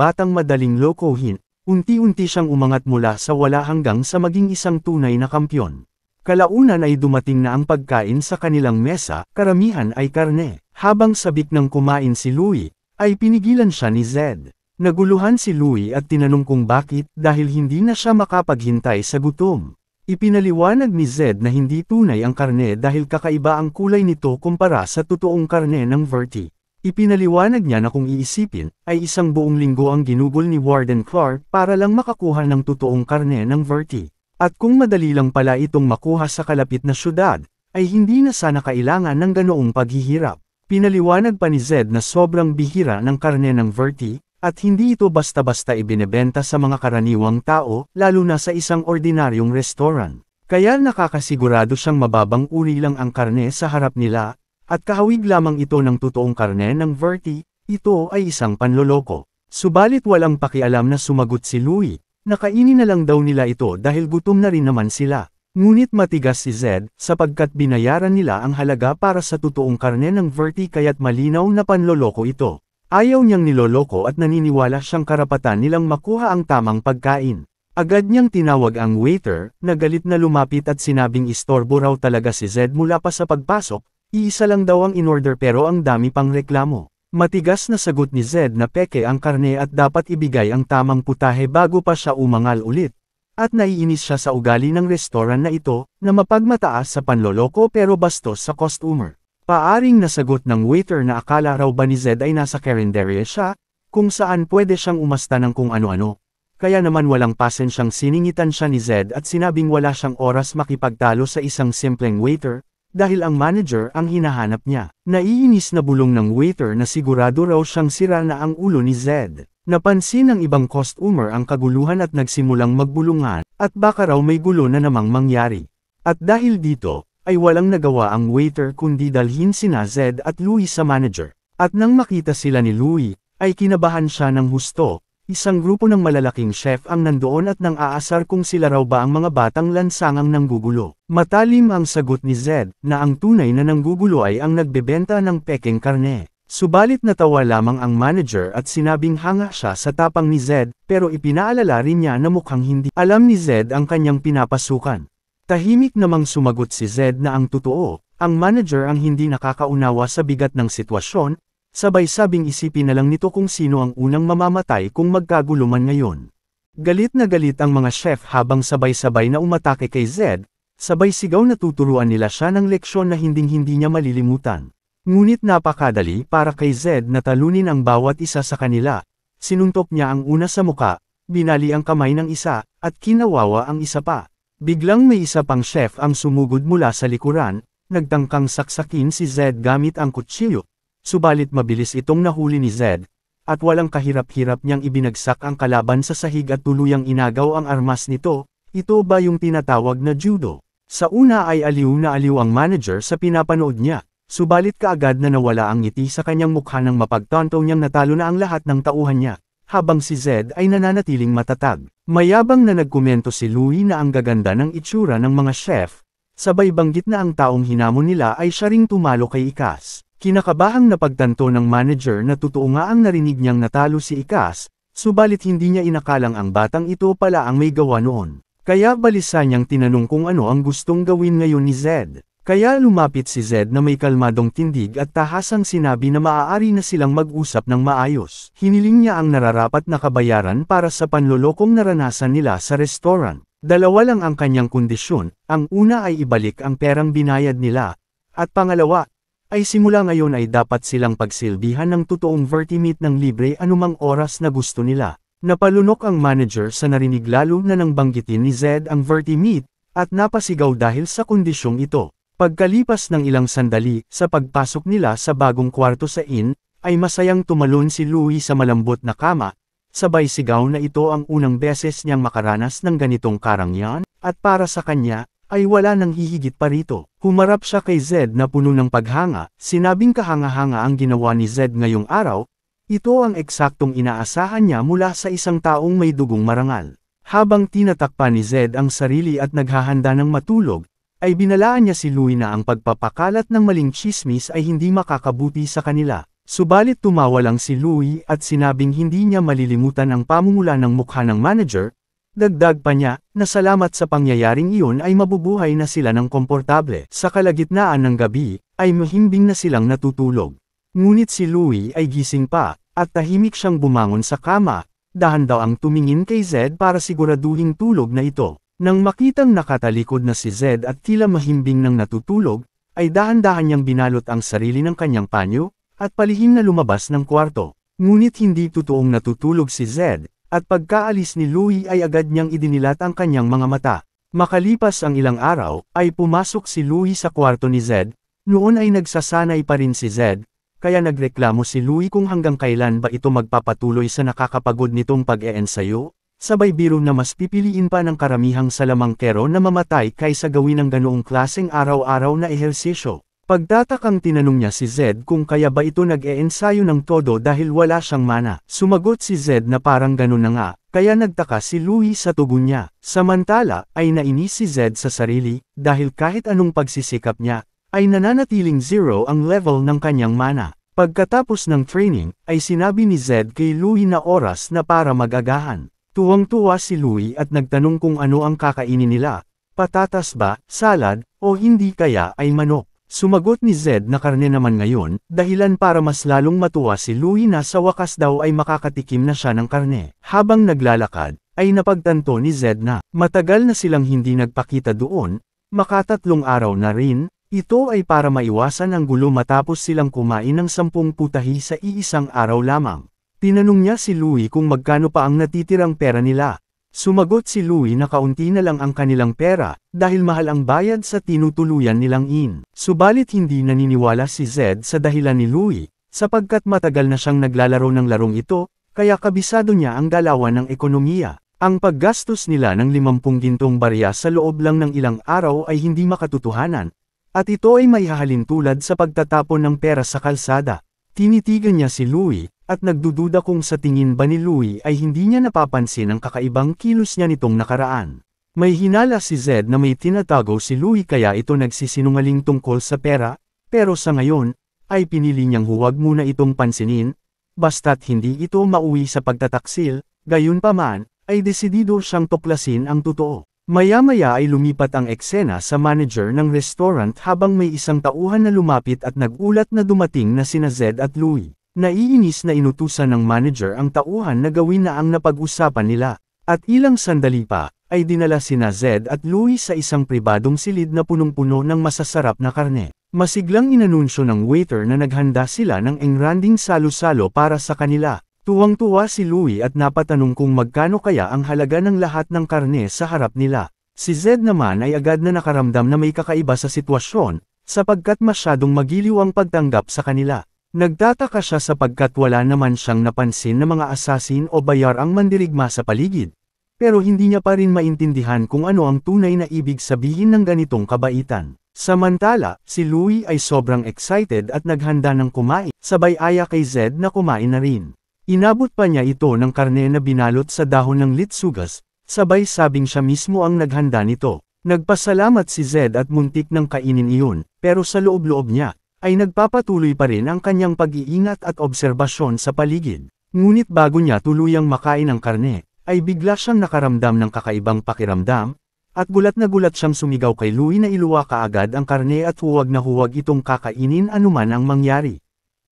batang madaling lokohin, unti-unti siyang umangat mula sa wala hanggang sa maging isang tunay na kampyon. Kalaunan ay dumating na ang pagkain sa kanilang mesa, karamihan ay karne. Habang sabik ng kumain si Louie, ay pinigilan siya ni Zed. Naguluhan si Louie at tinanong kung bakit dahil hindi na siya makapaghintay sa gutom. Ipinaliwanag ni Zed na hindi tunay ang karne dahil kakaiba ang kulay nito kumpara sa totoong karne ng Verti. Ipinaliwanag niya na kung iisipin, ay isang buong linggo ang ginugol ni Warden Clark para lang makakuha ng totoong karne ng Verti. At kung madali lang pala itong makuha sa kalapit na syudad, ay hindi na sana kailangan ng ganoong paghihirap. Pinaliwanag pa ni Zed na sobrang bihira ng karne ng Verti, at hindi ito basta-basta ibinebenta sa mga karaniwang tao, lalo na sa isang ordinaryong restaurant. Kaya nakakasigurado siyang mababang uri lang ang karne sa harap nila, at kahawig lamang ito ng totoong karne ng Verti, ito ay isang panloloko. Subalit walang pakialam na sumagot si Louie, nakainin na lang daw nila ito dahil gutom na rin naman sila. Ngunit matigas si Zed, sapagkat binayaran nila ang halaga para sa totoong karne ng Verti kaya't malinaw na panloloko ito. Ayaw niyang niloloko at naniniwala siyang karapatan nilang makuha ang tamang pagkain. Agad niyang tinawag ang waiter, na galit na lumapit at sinabing istorbo raw talaga si Zed mula pa sa pagpasok, iisa lang daw ang inorder pero ang dami pang reklamo. Matigas na sagot ni Zed na peke ang karne at dapat ibigay ang tamang putahe bago pa siya umangal ulit. At naiinis siya sa ugali ng restoran na ito, na mapagmataas sa panloloko pero bastos sa customer. Paaring nasagot ng waiter na akala raw ba ni Zed ay nasa karinderya siya, kung saan pwede siyang umasta ng kung ano-ano. Kaya naman walang pasensyang siningitan siya ni Zed at sinabing wala siyang oras makipagtalo sa isang simpleng waiter, dahil ang manager ang hinahanap niya. Naiinis na bulong ng waiter na sigurado raw siyang sira na ang ulo ni Zed. Napansin ng ibang customer ang kaguluhan at nagsimulang magbulungan, at baka raw may gulo na namang mangyari. At dahil dito, ay walang nagawa ang waiter kundi dalhin sina Zed at Louie sa manager. At nang makita sila ni Louie, ay kinabahan siya ng husto. Isang grupo ng malalaking chef ang nandoon at nang aasar kung sila raw ba ang mga batang lansangang nanggugulo. Matalim ang sagot ni Zed, na ang tunay na nanggugulo ay ang nagbebenta ng pekeng karne. Subalit natawa lamang ang manager at sinabing hanga siya sa tapang ni Zed, pero ipinaalala rin niya na mukhang hindi alam ni Zed ang kanyang pinapasukan. Tahimik namang sumagot si Zed na ang totoo, ang manager ang hindi nakakaunawa sa bigat ng sitwasyon, sabay sabing isipin na lang nito kung sino ang unang mamamatay kung magkagulo man ngayon. Galit na galit ang mga chef habang sabay-sabay na umatake kay Zed, sabay sigaw na tuturuan nila siya ng leksyon na hinding-hindi niya malilimutan. Ngunit napakadali para kay Zed na talunin ang bawat isa sa kanila. Sinuntok niya ang una sa muka, binali ang kamay ng isa, at kinawawa ang isa pa. Biglang may isa pang chef ang sumugod mula sa likuran, nagtangkang saksakin si Zed gamit ang kutsilyo. Subalit mabilis itong nahuli ni Zed, at walang kahirap-hirap niyang ibinagsak ang kalaban sa sahig at tuluyang inagaw ang armas nito. Ito ba yung tinatawag na judo? Sa una ay aliw na aliw ang manager sa pinapanood niya. Subalit kaagad na nawala ang ngiti sa kanyang mukha nang mapagtanto niyang natalo na ang lahat ng tauhan niya, habang si Zed ay nananatiling matatag. Mayabang na nagkomento si Louie na ang gaganda ng itsura ng mga chef, sabay banggit na ang taong hinamon nila ay siya ring tumalo kay Ikas. Kinakabahang napagtanto ng manager na totoo nga ang narinig niyang natalo si Ikas, subalit hindi niya inakalang ang batang ito pala ang may gawa noon. Kaya balisa niyang tinanong kung ano ang gustong gawin ngayon ni Zed. Kaya lumapit si Zed na may kalmadong tindig at tahasang sinabi na maaari na silang mag-usap ng maayos. Hiniling niya ang nararapat na kabayaran para sa panlolokong naranasan nila sa restaurant. Dalawa lang ang kanyang kondisyon, ang una ay ibalik ang perang binayad nila, at pangalawa, ay simula ngayon ay dapat silang pagsilbihan ng totoong vertimate ng libre anumang oras na gusto nila. Napalunok ang manager sa narinig lalo na nang banggitin ni Zed ang vertimate, at napasigaw dahil sa kondisyong ito. Pagkalipas ng ilang sandali, sa pagpasok nila sa bagong kwarto sa inn, ay masayang tumalon si Louie sa malambot na kama, sabay sigaw na ito ang unang beses niyang makaranas ng ganitong karangyan, at para sa kanya, ay wala nang hihigit pa rito. Humarap siya kay Zed na puno ng paghanga, sinabing kahanga-hanga ang ginawa ni Zed ngayong araw, ito ang eksaktong inaasahan niya mula sa isang taong may dugong marangal. Habang tinatakpan ni Zed ang sarili at naghahanda ng matulog, ay binalaan niya si Louie na ang pagpapakalat ng maling chismis ay hindi makakabuti sa kanila. Subalit tumawa lang si Louie at sinabing hindi niya malilimutan ang pamumula ng mukha ng manager. Dagdag pa niya, na salamat sa pangyayaring iyon ay mabubuhay na sila ng komportable. Sa kalagitnaan ng gabi, ay mahimbing na silang natutulog. Ngunit si Louie ay gising pa, at tahimik siyang bumangon sa kama, dahan daw ang tumingin kay Zed para siguraduhing tulog na ito. Nang makitang nakatalikod na si Zed at tila mahimbing nang natutulog, ay dahan-dahan niyang binalot ang sarili ng kanyang panyo, at palihim na lumabas ng kwarto. Ngunit hindi totoong natutulog si Zed, at pagkaalis ni Louie ay agad niyang idinilat ang kanyang mga mata. Makalipas ang ilang araw, ay pumasok si Louie sa kwarto ni Zed, noon ay nagsasanay pa rin si Zed, kaya nagreklamo si Louie kung hanggang kailan ba ito magpapatuloy sa nakakapagod nitong pag-eensayo. Sabay biro na mas pipiliin pa ng karamihang salamangkero na mamatay kaysa gawin ang ganoong klaseng araw-araw na ehersisyo. Pagtatakang tinanong niya si Zed kung kaya ba ito nag-e-ensayo ng todo dahil wala siyang mana. Sumagot si Zed na parang ganun na nga, kaya nagtaka si Louie sa tugon niya. Samantala, ay nainis si Zed sa sarili, dahil kahit anong pagsisikap niya, ay nananatiling 0 ang level ng kanyang mana. Pagkatapos ng training, ay sinabi ni Zed kay Louie na oras na para mag-agahan. Tuwang-tuwa si Louie at nagtanong kung ano ang kakainin nila, patatas ba, salad, o hindi kaya ay manok. Sumagot ni Zed na karne naman ngayon, dahilan para mas lalong matuwa si Louie na sa wakas daw ay makakatikim na siya ng karne. Habang naglalakad, ay napagtanto ni Zed na matagal na silang hindi nagpakita doon, makatatlong araw na rin, ito ay para maiwasan ang gulo matapos silang kumain ng 10 putahi sa iisang araw lamang. Tinanong niya si Louie kung magkano pa ang natitirang pera nila. Sumagot si Louie na kaunti na lang ang kanilang pera, dahil mahal ang bayad sa tinutuluyan nilang in. Subalit hindi naniniwala si Zed sa dahilan ni Louie, sapagkat matagal na siyang naglalaro ng larong ito, kaya kabisado niya ang galawan ng ekonomiya. Ang paggastos nila ng 50 gintong barya sa loob lang ng ilang araw ay hindi makatotohanan, at ito ay maihahalin tulad sa pagtatapon ng pera sa kalsada. Tinitigan niya si Louie, at nagdududa kung sa tingin ba ni Louie ay hindi niya napapansin ang kakaibang kilos niya nitong nakaraan. May hinala si Zed na may tinatago si Louie kaya ito nagsisinungaling tungkol sa pera, pero sa ngayon, ay pinili niyang huwag muna itong pansinin, basta't hindi ito mauwi sa pagtataksil, gayunpaman, ay desidido siyang tuklasin ang totoo. Maya-maya ay lumipat ang eksena sa manager ng restaurant habang may isang tauhan na lumapit at nagulat na dumating na sina Zed at Louie. Naiinis na inutusan ng manager ang tauhan na gawin na ang napag-usapan nila, at ilang sandali pa, ay dinala sina Zed at Louie sa isang pribadong silid na punong-puno ng masasarap na karne. Masiglang inanunsyo ng waiter na naghanda sila ng engranding salo-salo para sa kanila. Tuwang-tuwa si Louie at napatanong kung magkano kaya ang halaga ng lahat ng karne sa harap nila. Si Zed naman ay agad na nakaramdam na may kakaiba sa sitwasyon, sapagkat masyadong magiliw ang pagtanggap sa kanila. Nagtataka siya sapagkat wala naman siyang napansin na mga asasin o bayar ang mandirigma sa paligid. Pero hindi niya pa rin maintindihan kung ano ang tunay na ibig sabihin ng ganitong kabaitan. Samantala, si Louie ay sobrang excited at naghanda ng kumain, sabay aya kay Zed na kumain na rin. Inabot pa niya ito ng karne na binalot sa dahon ng litsugas, sabay sabing siya mismo ang naghanda nito. Nagpasalamat si Zed at muntik ng kainin iyon, pero sa loob-loob niya, ay nagpapatuloy pa rin ang kanyang pag-iingat at obserbasyon sa paligid. Ngunit bago niya tuluyang makain ang karne, ay bigla siyang nakaramdam ng kakaibang pakiramdam, at gulat na gulat siyang sumigaw kay Louie na iluwa kaagad ang karne at huwag na huwag itong kakainin anuman ang mangyari.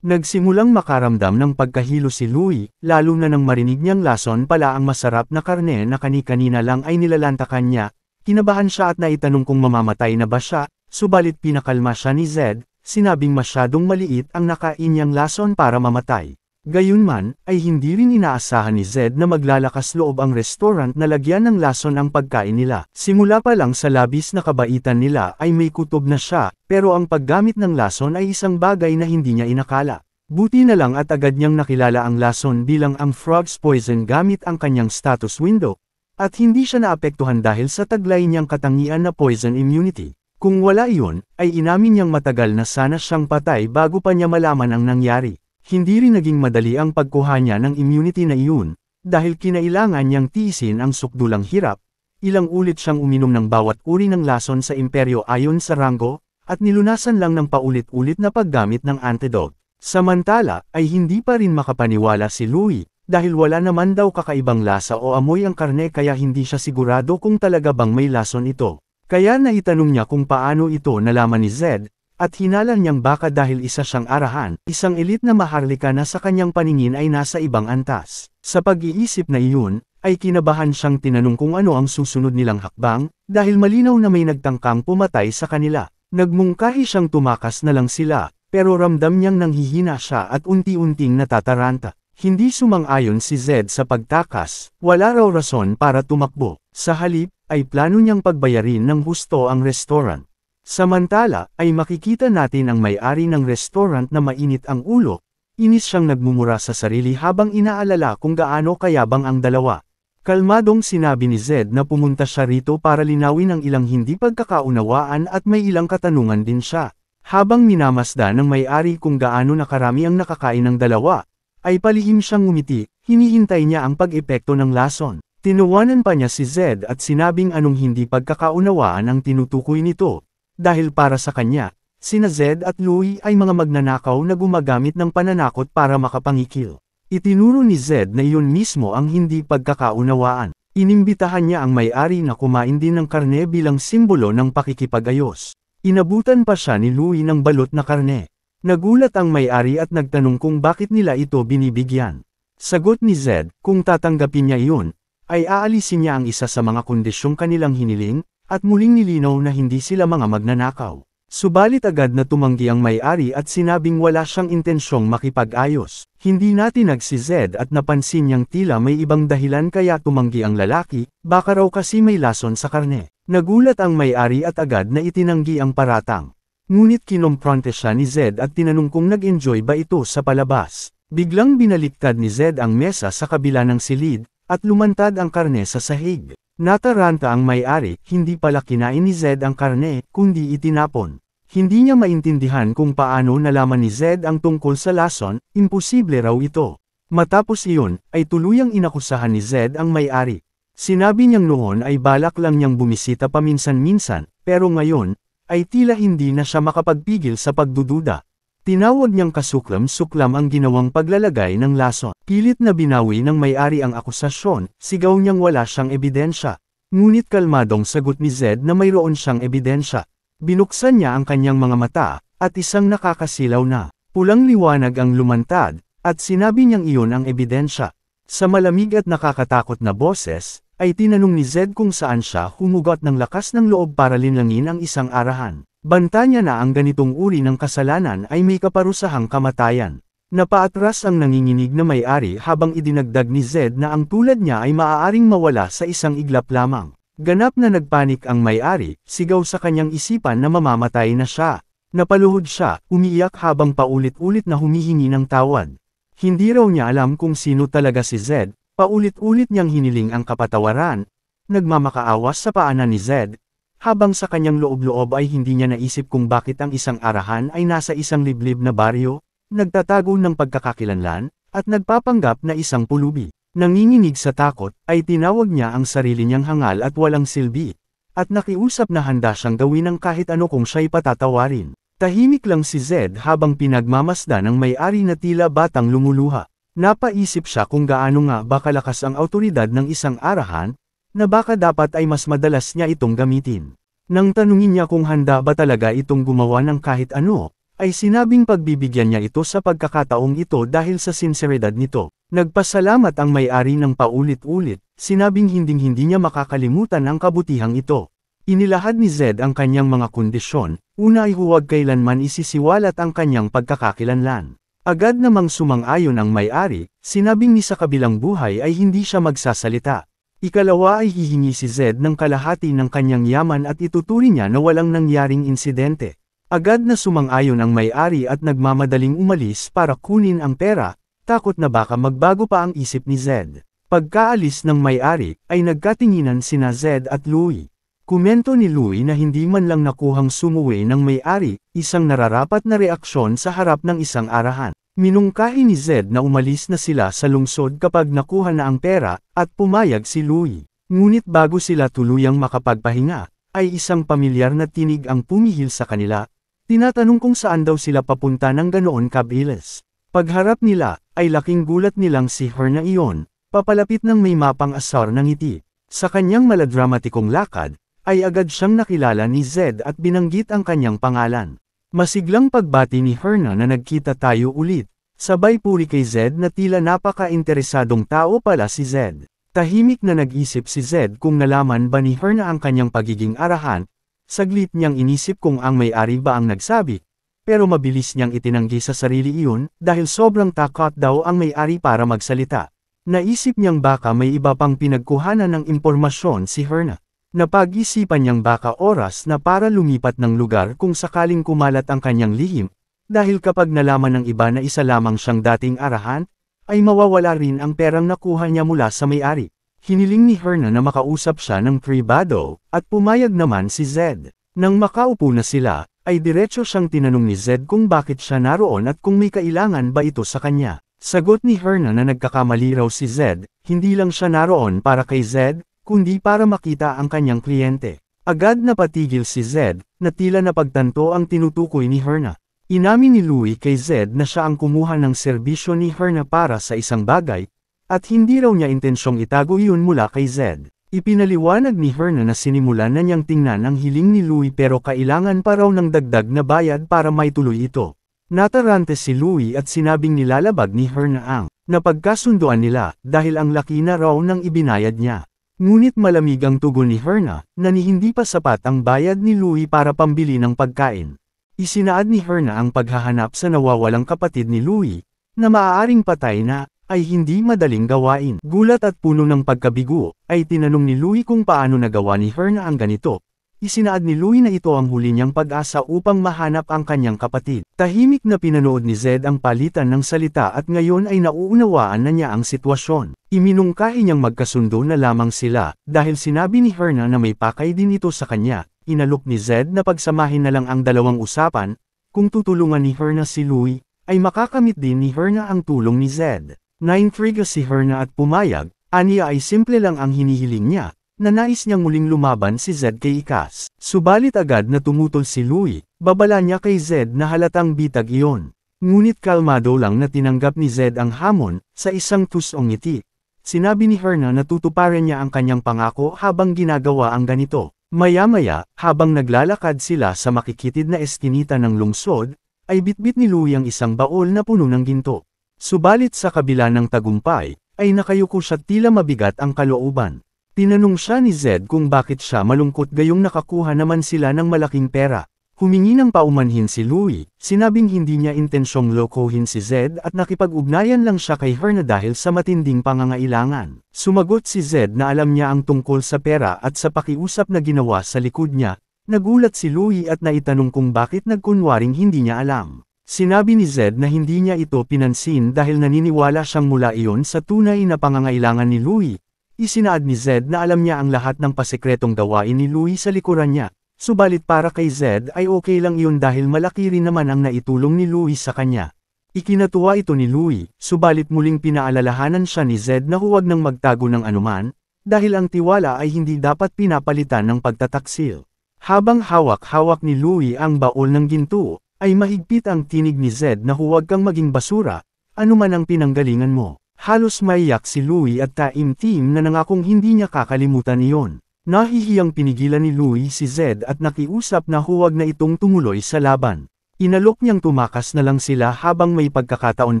Nagsimulang makaramdam ng pagkahilo si Louie, lalo na nang marinig niyang lason pala ang masarap na karne na kani-kanina lang ay nilalantakan niya. Kinabahan siya at naitanong kung mamamatay na ba siya, subalit pinakalma siya ni Zed, sinabing masyadong maliit ang nakain niyang lason para mamatay. Gayunman, ay hindi rin inaasahan ni Zed na maglalakas loob ang restaurant na lagyan ng lason ang pagkain nila. Simula pa lang sa labis na kabaitan nila ay may kutob na siya, pero ang paggamit ng lason ay isang bagay na hindi niya inakala. Buti na lang at agad niyang nakilala ang lason bilang ang frog's poison gamit ang kanyang status window, at hindi siya naapektuhan dahil sa taglay niyang katangian na poison immunity. Kung wala iyon, ay inamin niyang matagal na sana siyang patay bago pa niya malaman ang nangyari. Hindi rin naging madali ang pagkuha niya ng immunity na iyon, dahil kinailangan niyang tiisin ang sukdulang hirap. Ilang ulit siyang uminom ng bawat uri ng lason sa imperyo ayon sa ranggo, at nilunasan lang ng paulit-ulit na paggamit ng antidote. Samantala, ay hindi pa rin makapaniwala si Louie, dahil wala naman daw kakaibang lasa o amoy ang karne kaya hindi siya sigurado kung talaga bang may lason ito. Kaya naitanong niya kung paano ito nalaman ni Zed, at hinala niyang baka dahil isa siyang arahan, isang elite na maharlika na sa kanyang paningin ay nasa ibang antas. Sa pag-iisip na iyon, ay kinabahan siyang tinanong kung ano ang susunod nilang hakbang, dahil malinaw na may nagtangkang pumatay sa kanila. Nagmungkahi siyang tumakas na lang sila, pero ramdam niyang nanghihina siya at unti-unting natataranta. Hindi sumang-ayon si Zed sa pagtakas, wala raw rason para tumakbo. Sa halip, ay plano niyang pagbayarin ng husto ang restaurant. Samantala, ay makikita natin ang may-ari ng restaurant na mainit ang ulo, inis siyang nagmumura sa sarili habang inaalala kung gaano kayabang ang dalawa. Kalmadong sinabi ni Zed na pumunta siya rito para linawin ang ilang hindi pagkakaunawaan at may ilang katanungan din siya. Habang minamasda ng may-ari kung gaano na karami ang nakakain ng dalawa, ay palihim siyang ngumiti, hinihintay niya ang pag-epekto ng lason. Tinuwanan pa niya si Zed at sinabing anong hindi pagkakaunawaan ang tinutukoy nito, dahil para sa kanya, sina Zed at Louie ay mga magnanakaw na gumagamit ng pananakot para makapangikil. Itinuro ni Zed na iyon mismo ang hindi pagkakaunawaan. Inimbitahan niya ang may-ari na kumain din ng karne bilang simbolo ng pakikipag-ayos. Inabutan pa siya ni Louie ng balot na karne. Nagulat ang may-ari at nagtanong kung bakit nila ito binibigyan. Sagot ni Zed, kung tatanggapin niya iyon, ay aalisin niya ang isa sa mga kondisyong kanilang hiniling, at muling nilinaw na hindi sila mga magnanakaw. Subalit agad na tumanggi ang may-ari at sinabing wala siyang intensyong makipag-ayos. Hindi natinag si Zed at napansin niyang tila may ibang dahilan kaya tumanggi ang lalaki, baka raw kasi may lason sa karne. Nagulat ang may-ari at agad na itinanggi ang paratang. Ngunit kinompronte siya ni Zed at tinanong kung nag-enjoy ba ito sa palabas. Biglang binaliktad ni Zed ang mesa sa kabila ng silid, at lumantad ang karne sa sahig. Nataranta ang may-ari, hindi pala kinain ni Zed ang karne, kundi itinapon. Hindi niya maintindihan kung paano nalaman ni Zed ang tungkol sa lason, imposible raw ito. Matapos iyon, ay tuluyang inakusahan ni Zed ang may-ari. Sinabi niyang noon ay balak lang niyang bumisita paminsan-minsan, pero ngayon, ay tila hindi na siya makapagpigil sa pagdududa. Tinawag niyang kasuklam-suklam ang ginawang paglalagay ng lason. Pilit na binawi ng may-ari ang akusasyon, sigaw niyang wala siyang ebidensya. Ngunit kalmadong sagot ni Zed na mayroon siyang ebidensya. Binuksan niya ang kanyang mga mata, at isang nakakasilaw na pulang liwanag ang lumantad, at sinabi niyang iyon ang ebidensya. Sa malamig at nakakatakot na boses, ay tinanong ni Zed kung saan siya humugot ng lakas ng loob para linlangin ang isang arahan. Banta niya na ang ganitong uri ng kasalanan ay may kaparusahang kamatayan. Napaatras ang nanginginig na may-ari habang idinagdag ni Zed na ang tulad niya ay maaaring mawala sa isang iglap lamang. Ganap na nagpanik ang may-ari, sigaw sa kanyang isipan na mamamatay na siya. Napaluhod siya, umiiyak habang paulit-ulit na humihingi ng tawad. Hindi raw niya alam kung sino talaga si Zed, paulit-ulit niyang hiniling ang kapatawaran. Nagmamakaawas sa paanan ni Zed, habang sa kanyang loob-loob ay hindi niya naisip kung bakit ang isang arahan ay nasa isang liblib na baryo, nagtatago ng pagkakakilanlan, at nagpapanggap na isang pulubi. Nanginginig sa takot, ay tinawag niya ang sarili niyang hangal at walang silbi, at nakiusap na handa siyang gawin ang kahit ano kung siya'y patatawarin. Tahimik lang si Zed habang pinagmamasda ng may-ari na tila batang lumuluha. Napaisip siya kung gaano nga ba kalakas ang awtoridad ng isang arahan, na baka dapat ay mas madalas niya itong gamitin. Nang tanungin niya kung handa ba talaga itong gumawa ng kahit ano, ay sinabing pagbibigyan niya ito sa pagkakataong ito dahil sa sinseridad nito. Nagpasalamat ang may-ari ng paulit-ulit, sinabing hinding-hindi niya makakalimutan ang kabutihang ito. Inilahad ni Zed ang kanyang mga kondisyon, una ay huwag kailanman isisiwalat ang kanyang pagkakakilanlan. Agad namang sumang-ayon ang may-ari, sinabing ni sa kabilang buhay ay hindi siya magsasalita. Ikalawa ay hihingi si Zed ng kalahati ng kanyang yaman at ituturing niya na walang nangyaring insidente. Agad na sumang-ayon ang may-ari at nagmamadaling umalis para kunin ang pera, takot na baka magbago pa ang isip ni Zed. Pagkaalis ng may-ari, ay nagkatinginan sina Zed at Louie. Komento ni Louie na hindi man lang nakuhang sumuwi ng may-ari, isang nararapat na reaksyon sa harap ng isang arahan. Minungkahi ni Zed na umalis na sila sa lungsod kapag nakuha na ang pera, at pumayag si Louie. Ngunit bago sila tuluyang makapagpahinga, ay isang pamilyar na tinig ang pumihil sa kanila, tinatanong kung saan daw sila papunta ng ganoon kabilis. Pagharap nila, ay laking gulat nilang si Herna iyon, papalapit ng may mapang asar ng ngiti. Sa kanyang maladramatikong lakad, ay agad siyang nakilala ni Zed at binanggit ang kanyang pangalan. Masiglang pagbati ni Herna na nagkita tayo ulit, sabay puri kay Zed na tila napaka-interesadong tao pala si Zed. Tahimik na nag-isip si Zed kung nalaman ba ni Herna ang kanyang pagiging arahan, saglit niyang inisip kung ang may-ari ba ang nagsabi, pero mabilis niyang itinanggi sa sarili iyon dahil sobrang takot daw ang may-ari para magsalita. Naisip niyang baka may iba pang pinagkuhanan ng impormasyon si Herna. Napag-isipan niyang baka oras na para lumipat ng lugar kung sakaling kumalat ang kanyang lihim, dahil kapag nalaman ng iba na isa lamang siyang dating arahan, ay mawawala rin ang perang nakuha niya mula sa may-ari. Hiniling ni Herna na makausap siya ng pribado, at pumayag naman si Zed. Nang makaupo na sila, ay diretso siyang tinanong ni Zed kung bakit siya naroon at kung may kailangan ba ito sa kanya. Sagot ni Herna na nagkakamali raw si Zed, hindi lang siya naroon para kay Zed, kundi para makita ang kanyang kliyente. Agad na patigil si Zed, na tila napagtanto ang tinutukoy ni Herna. Inamin ni Louie kay Zed na siya ang kumuha ng serbisyo ni Herna para sa isang bagay, at hindi raw niya intensyong itago iyon mula kay Zed. Ipinaliwanag ni Herna na sinimulan na niyang tingnan ang hiling ni Louie pero kailangan pa raw ng dagdag na bayad para maituloy ito. Natarante si Louie at sinabing nilalabag ni Herna ang napagkasunduan nila dahil ang laki na raw ng ibinayad niya. Ngunit malamig ang tugon ni Herna na hindi pa sapat ang bayad ni Louie para pambili ng pagkain. Isinaad ni Herna ang paghahanap sa nawawalang kapatid ni Louie, na maaaring patay na, ay hindi madaling gawain. Gulat at puno ng pagkabigo, ay tinanong ni Louie kung paano nagawa ni Herna ang ganito. Isinaad ni Louie na ito ang huli niyang pag-asa upang mahanap ang kanyang kapatid. Tahimik na pinanood ni Zed ang palitan ng salita at ngayon ay nauunawaan na niya ang sitwasyon. Iminungkahi niyang magkasundo na lamang sila, dahil sinabi ni Herna na may pakay din ito sa kanya. Inalok ni Zed na pagsamahin na lang ang dalawang usapan, kung tutulungan ni Herna si Louie, ay makakamit din ni Herna ang tulong ni Zed. Naintriga si Herna at pumayag, aniya ay simple lang ang hinihiling niya, na nais niyang muling lumaban si Zed kay Ikas. Subalit agad na tumutol si Louie, babala niya kay Zed na halatang bitag iyon. Ngunit kalmado lang na tinanggap ni Zed ang hamon, sa isang tusong ngiti. Sinabi ni Herna na tutuparan niya ang kanyang pangako habang ginagawa ang ganito. Maya-maya, habang naglalakad sila sa makikitid na eskinita ng lungsod, ay bitbit ni Louie ang isang baol na puno ng ginto. Subalit sa kabila ng tagumpay, ay nakayuko siya tila mabigat ang kalooban. Tinanong siya ni Zed kung bakit siya malungkot gayong nakakuha naman sila ng malaking pera. Humingi ng paumanhin si Louie, sinabing hindi niya intensyong lokohin si Zed at nakipag-ugnayan lang siya kay Herna dahil sa matinding pangangailangan. Sumagot si Zed na alam niya ang tungkol sa pera at sa pakiusap na ginawa sa likod niya. Nagulat si Louie at naitanong kung bakit nagkunwaring hindi niya alam. Sinabi ni Zed na hindi niya ito pinansin dahil naniniwala siyang mula iyon sa tunay na pangangailangan ni Louie. Isinaad ni Zed na alam niya ang lahat ng pasekretong gawain ni Louie sa likuran niya. Subalit para kay Zed ay okay lang iyon dahil malaki rin naman ang naitulong ni Louie sa kanya. Ikinatuwa ito ni Louie, subalit muling pinaalalahanan siya ni Zed na huwag nang magtago ng anuman, dahil ang tiwala ay hindi dapat pinapalitan ng pagtataksil. Habang hawak-hawak ni Louie ang baol ng ginto, ay mahigpit ang tinig ni Zed na huwag kang maging basura, anuman ang pinanggalingan mo. Halos maiyak si Louie at taimtim na nangakong hindi niya kakalimutan iyon. Nahihiyang pinigilan ni Louie si Zed at nakiusap na huwag na itong tumuloy sa laban. Inalok niyang tumakas na lang sila habang may pagkakataon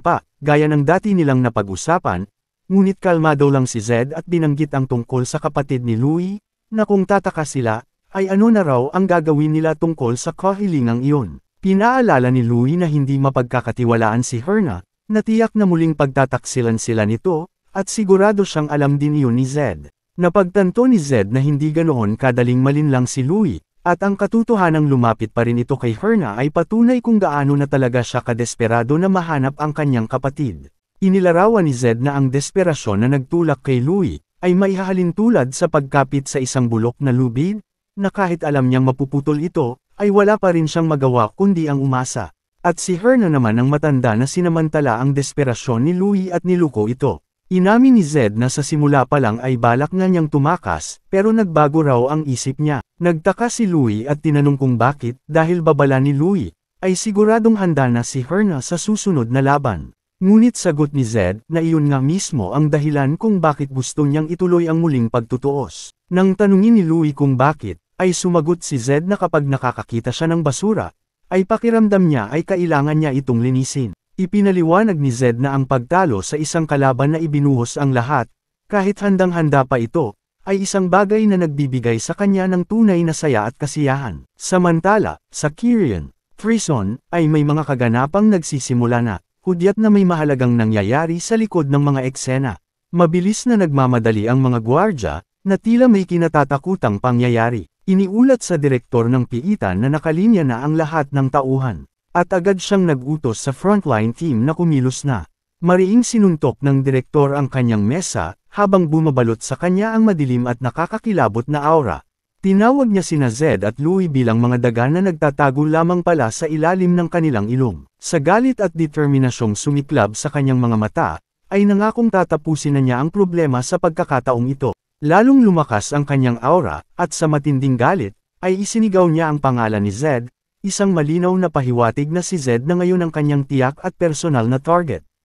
pa, gaya ng dati nilang napag-usapan, ngunit kalmado lang si Zed at binanggit ang tungkol sa kapatid ni Louie, na kung tataka sila, ay ano na raw ang gagawin nila tungkol sa kahilingang iyon. Pinaalala ni Louie na hindi mapagkakatiwalaan si Herna, na tiyak na muling pagtataksilan sila nito, at sigurado siyang alam din iyon ni Zed. Napagtanto ni Zed na hindi ganoon kadaling malinlang si Louie, at ang katotohanang lumapit pa rin ito kay Herna ay patunay kung gaano na talaga siya kadesperado na mahanap ang kanyang kapatid. Inilarawan ni Zed na ang desperasyon na nagtulak kay Louie, ay maihahalin tulad sa pagkapit sa isang bulok na lubid, na kahit alam niyang mapuputol ito, ay wala pa rin siyang magawa kundi ang umasa. At si Herna naman ang matanda na sinamantala ang desperasyon ni Louie at niluko ito. Inamin ni Zed na sa simula pa lang ay balak na niyang tumakas, pero nagbago raw ang isip niya. Nagtaka si Louie at tinanong kung bakit, dahil babala ni Louie, ay siguradong handa na si Herna sa susunod na laban. Ngunit sagot ni Zed na iyon nga mismo ang dahilan kung bakit gusto niyang ituloy ang muling pagtutuos. Nang tanungin ni Louie kung bakit, ay sumagot si Zed na kapag nakakakita siya ng basura, ay pakiramdam niya ay kailangan niya itong linisin. Ipinaliwanag ni Zed na ang pagtalo sa isang kalaban na ibinuhos ang lahat, kahit handang-handa pa ito, ay isang bagay na nagbibigay sa kanya ng tunay na saya at kasiyahan. Samantala, sa Kyrian Prison, ay may mga kaganapang nagsisimula na, hudyat na may mahalagang nangyayari sa likod ng mga eksena. Mabilis na nagmamadali ang mga gwardya, na tila may kinatatakutang pangyayari. Iniulat sa direktor ng piitan na nakalinya na ang lahat ng tauhan. At agad siyang nag-utos sa frontline team na kumilos na. Mariing sinuntok ng direktor ang kanyang mesa, habang bumabalot sa kanya ang madilim at nakakakilabot na aura. Tinawag niya sina Zed at Louie bilang mga daga na nagtatago lamang pala sa ilalim ng kanilang ilong. Sa galit at determinasyong sumiklab sa kanyang mga mata, ay nangakong tatapusin na niya ang problema sa pagkakataong ito. Lalong lumakas ang kanyang aura, at sa matinding galit, ay isinigaw niya ang pangalan ni Zed, isang malinaw na pahiwatig na si Zed na ngayon ang kanyang tiyak at personal na target.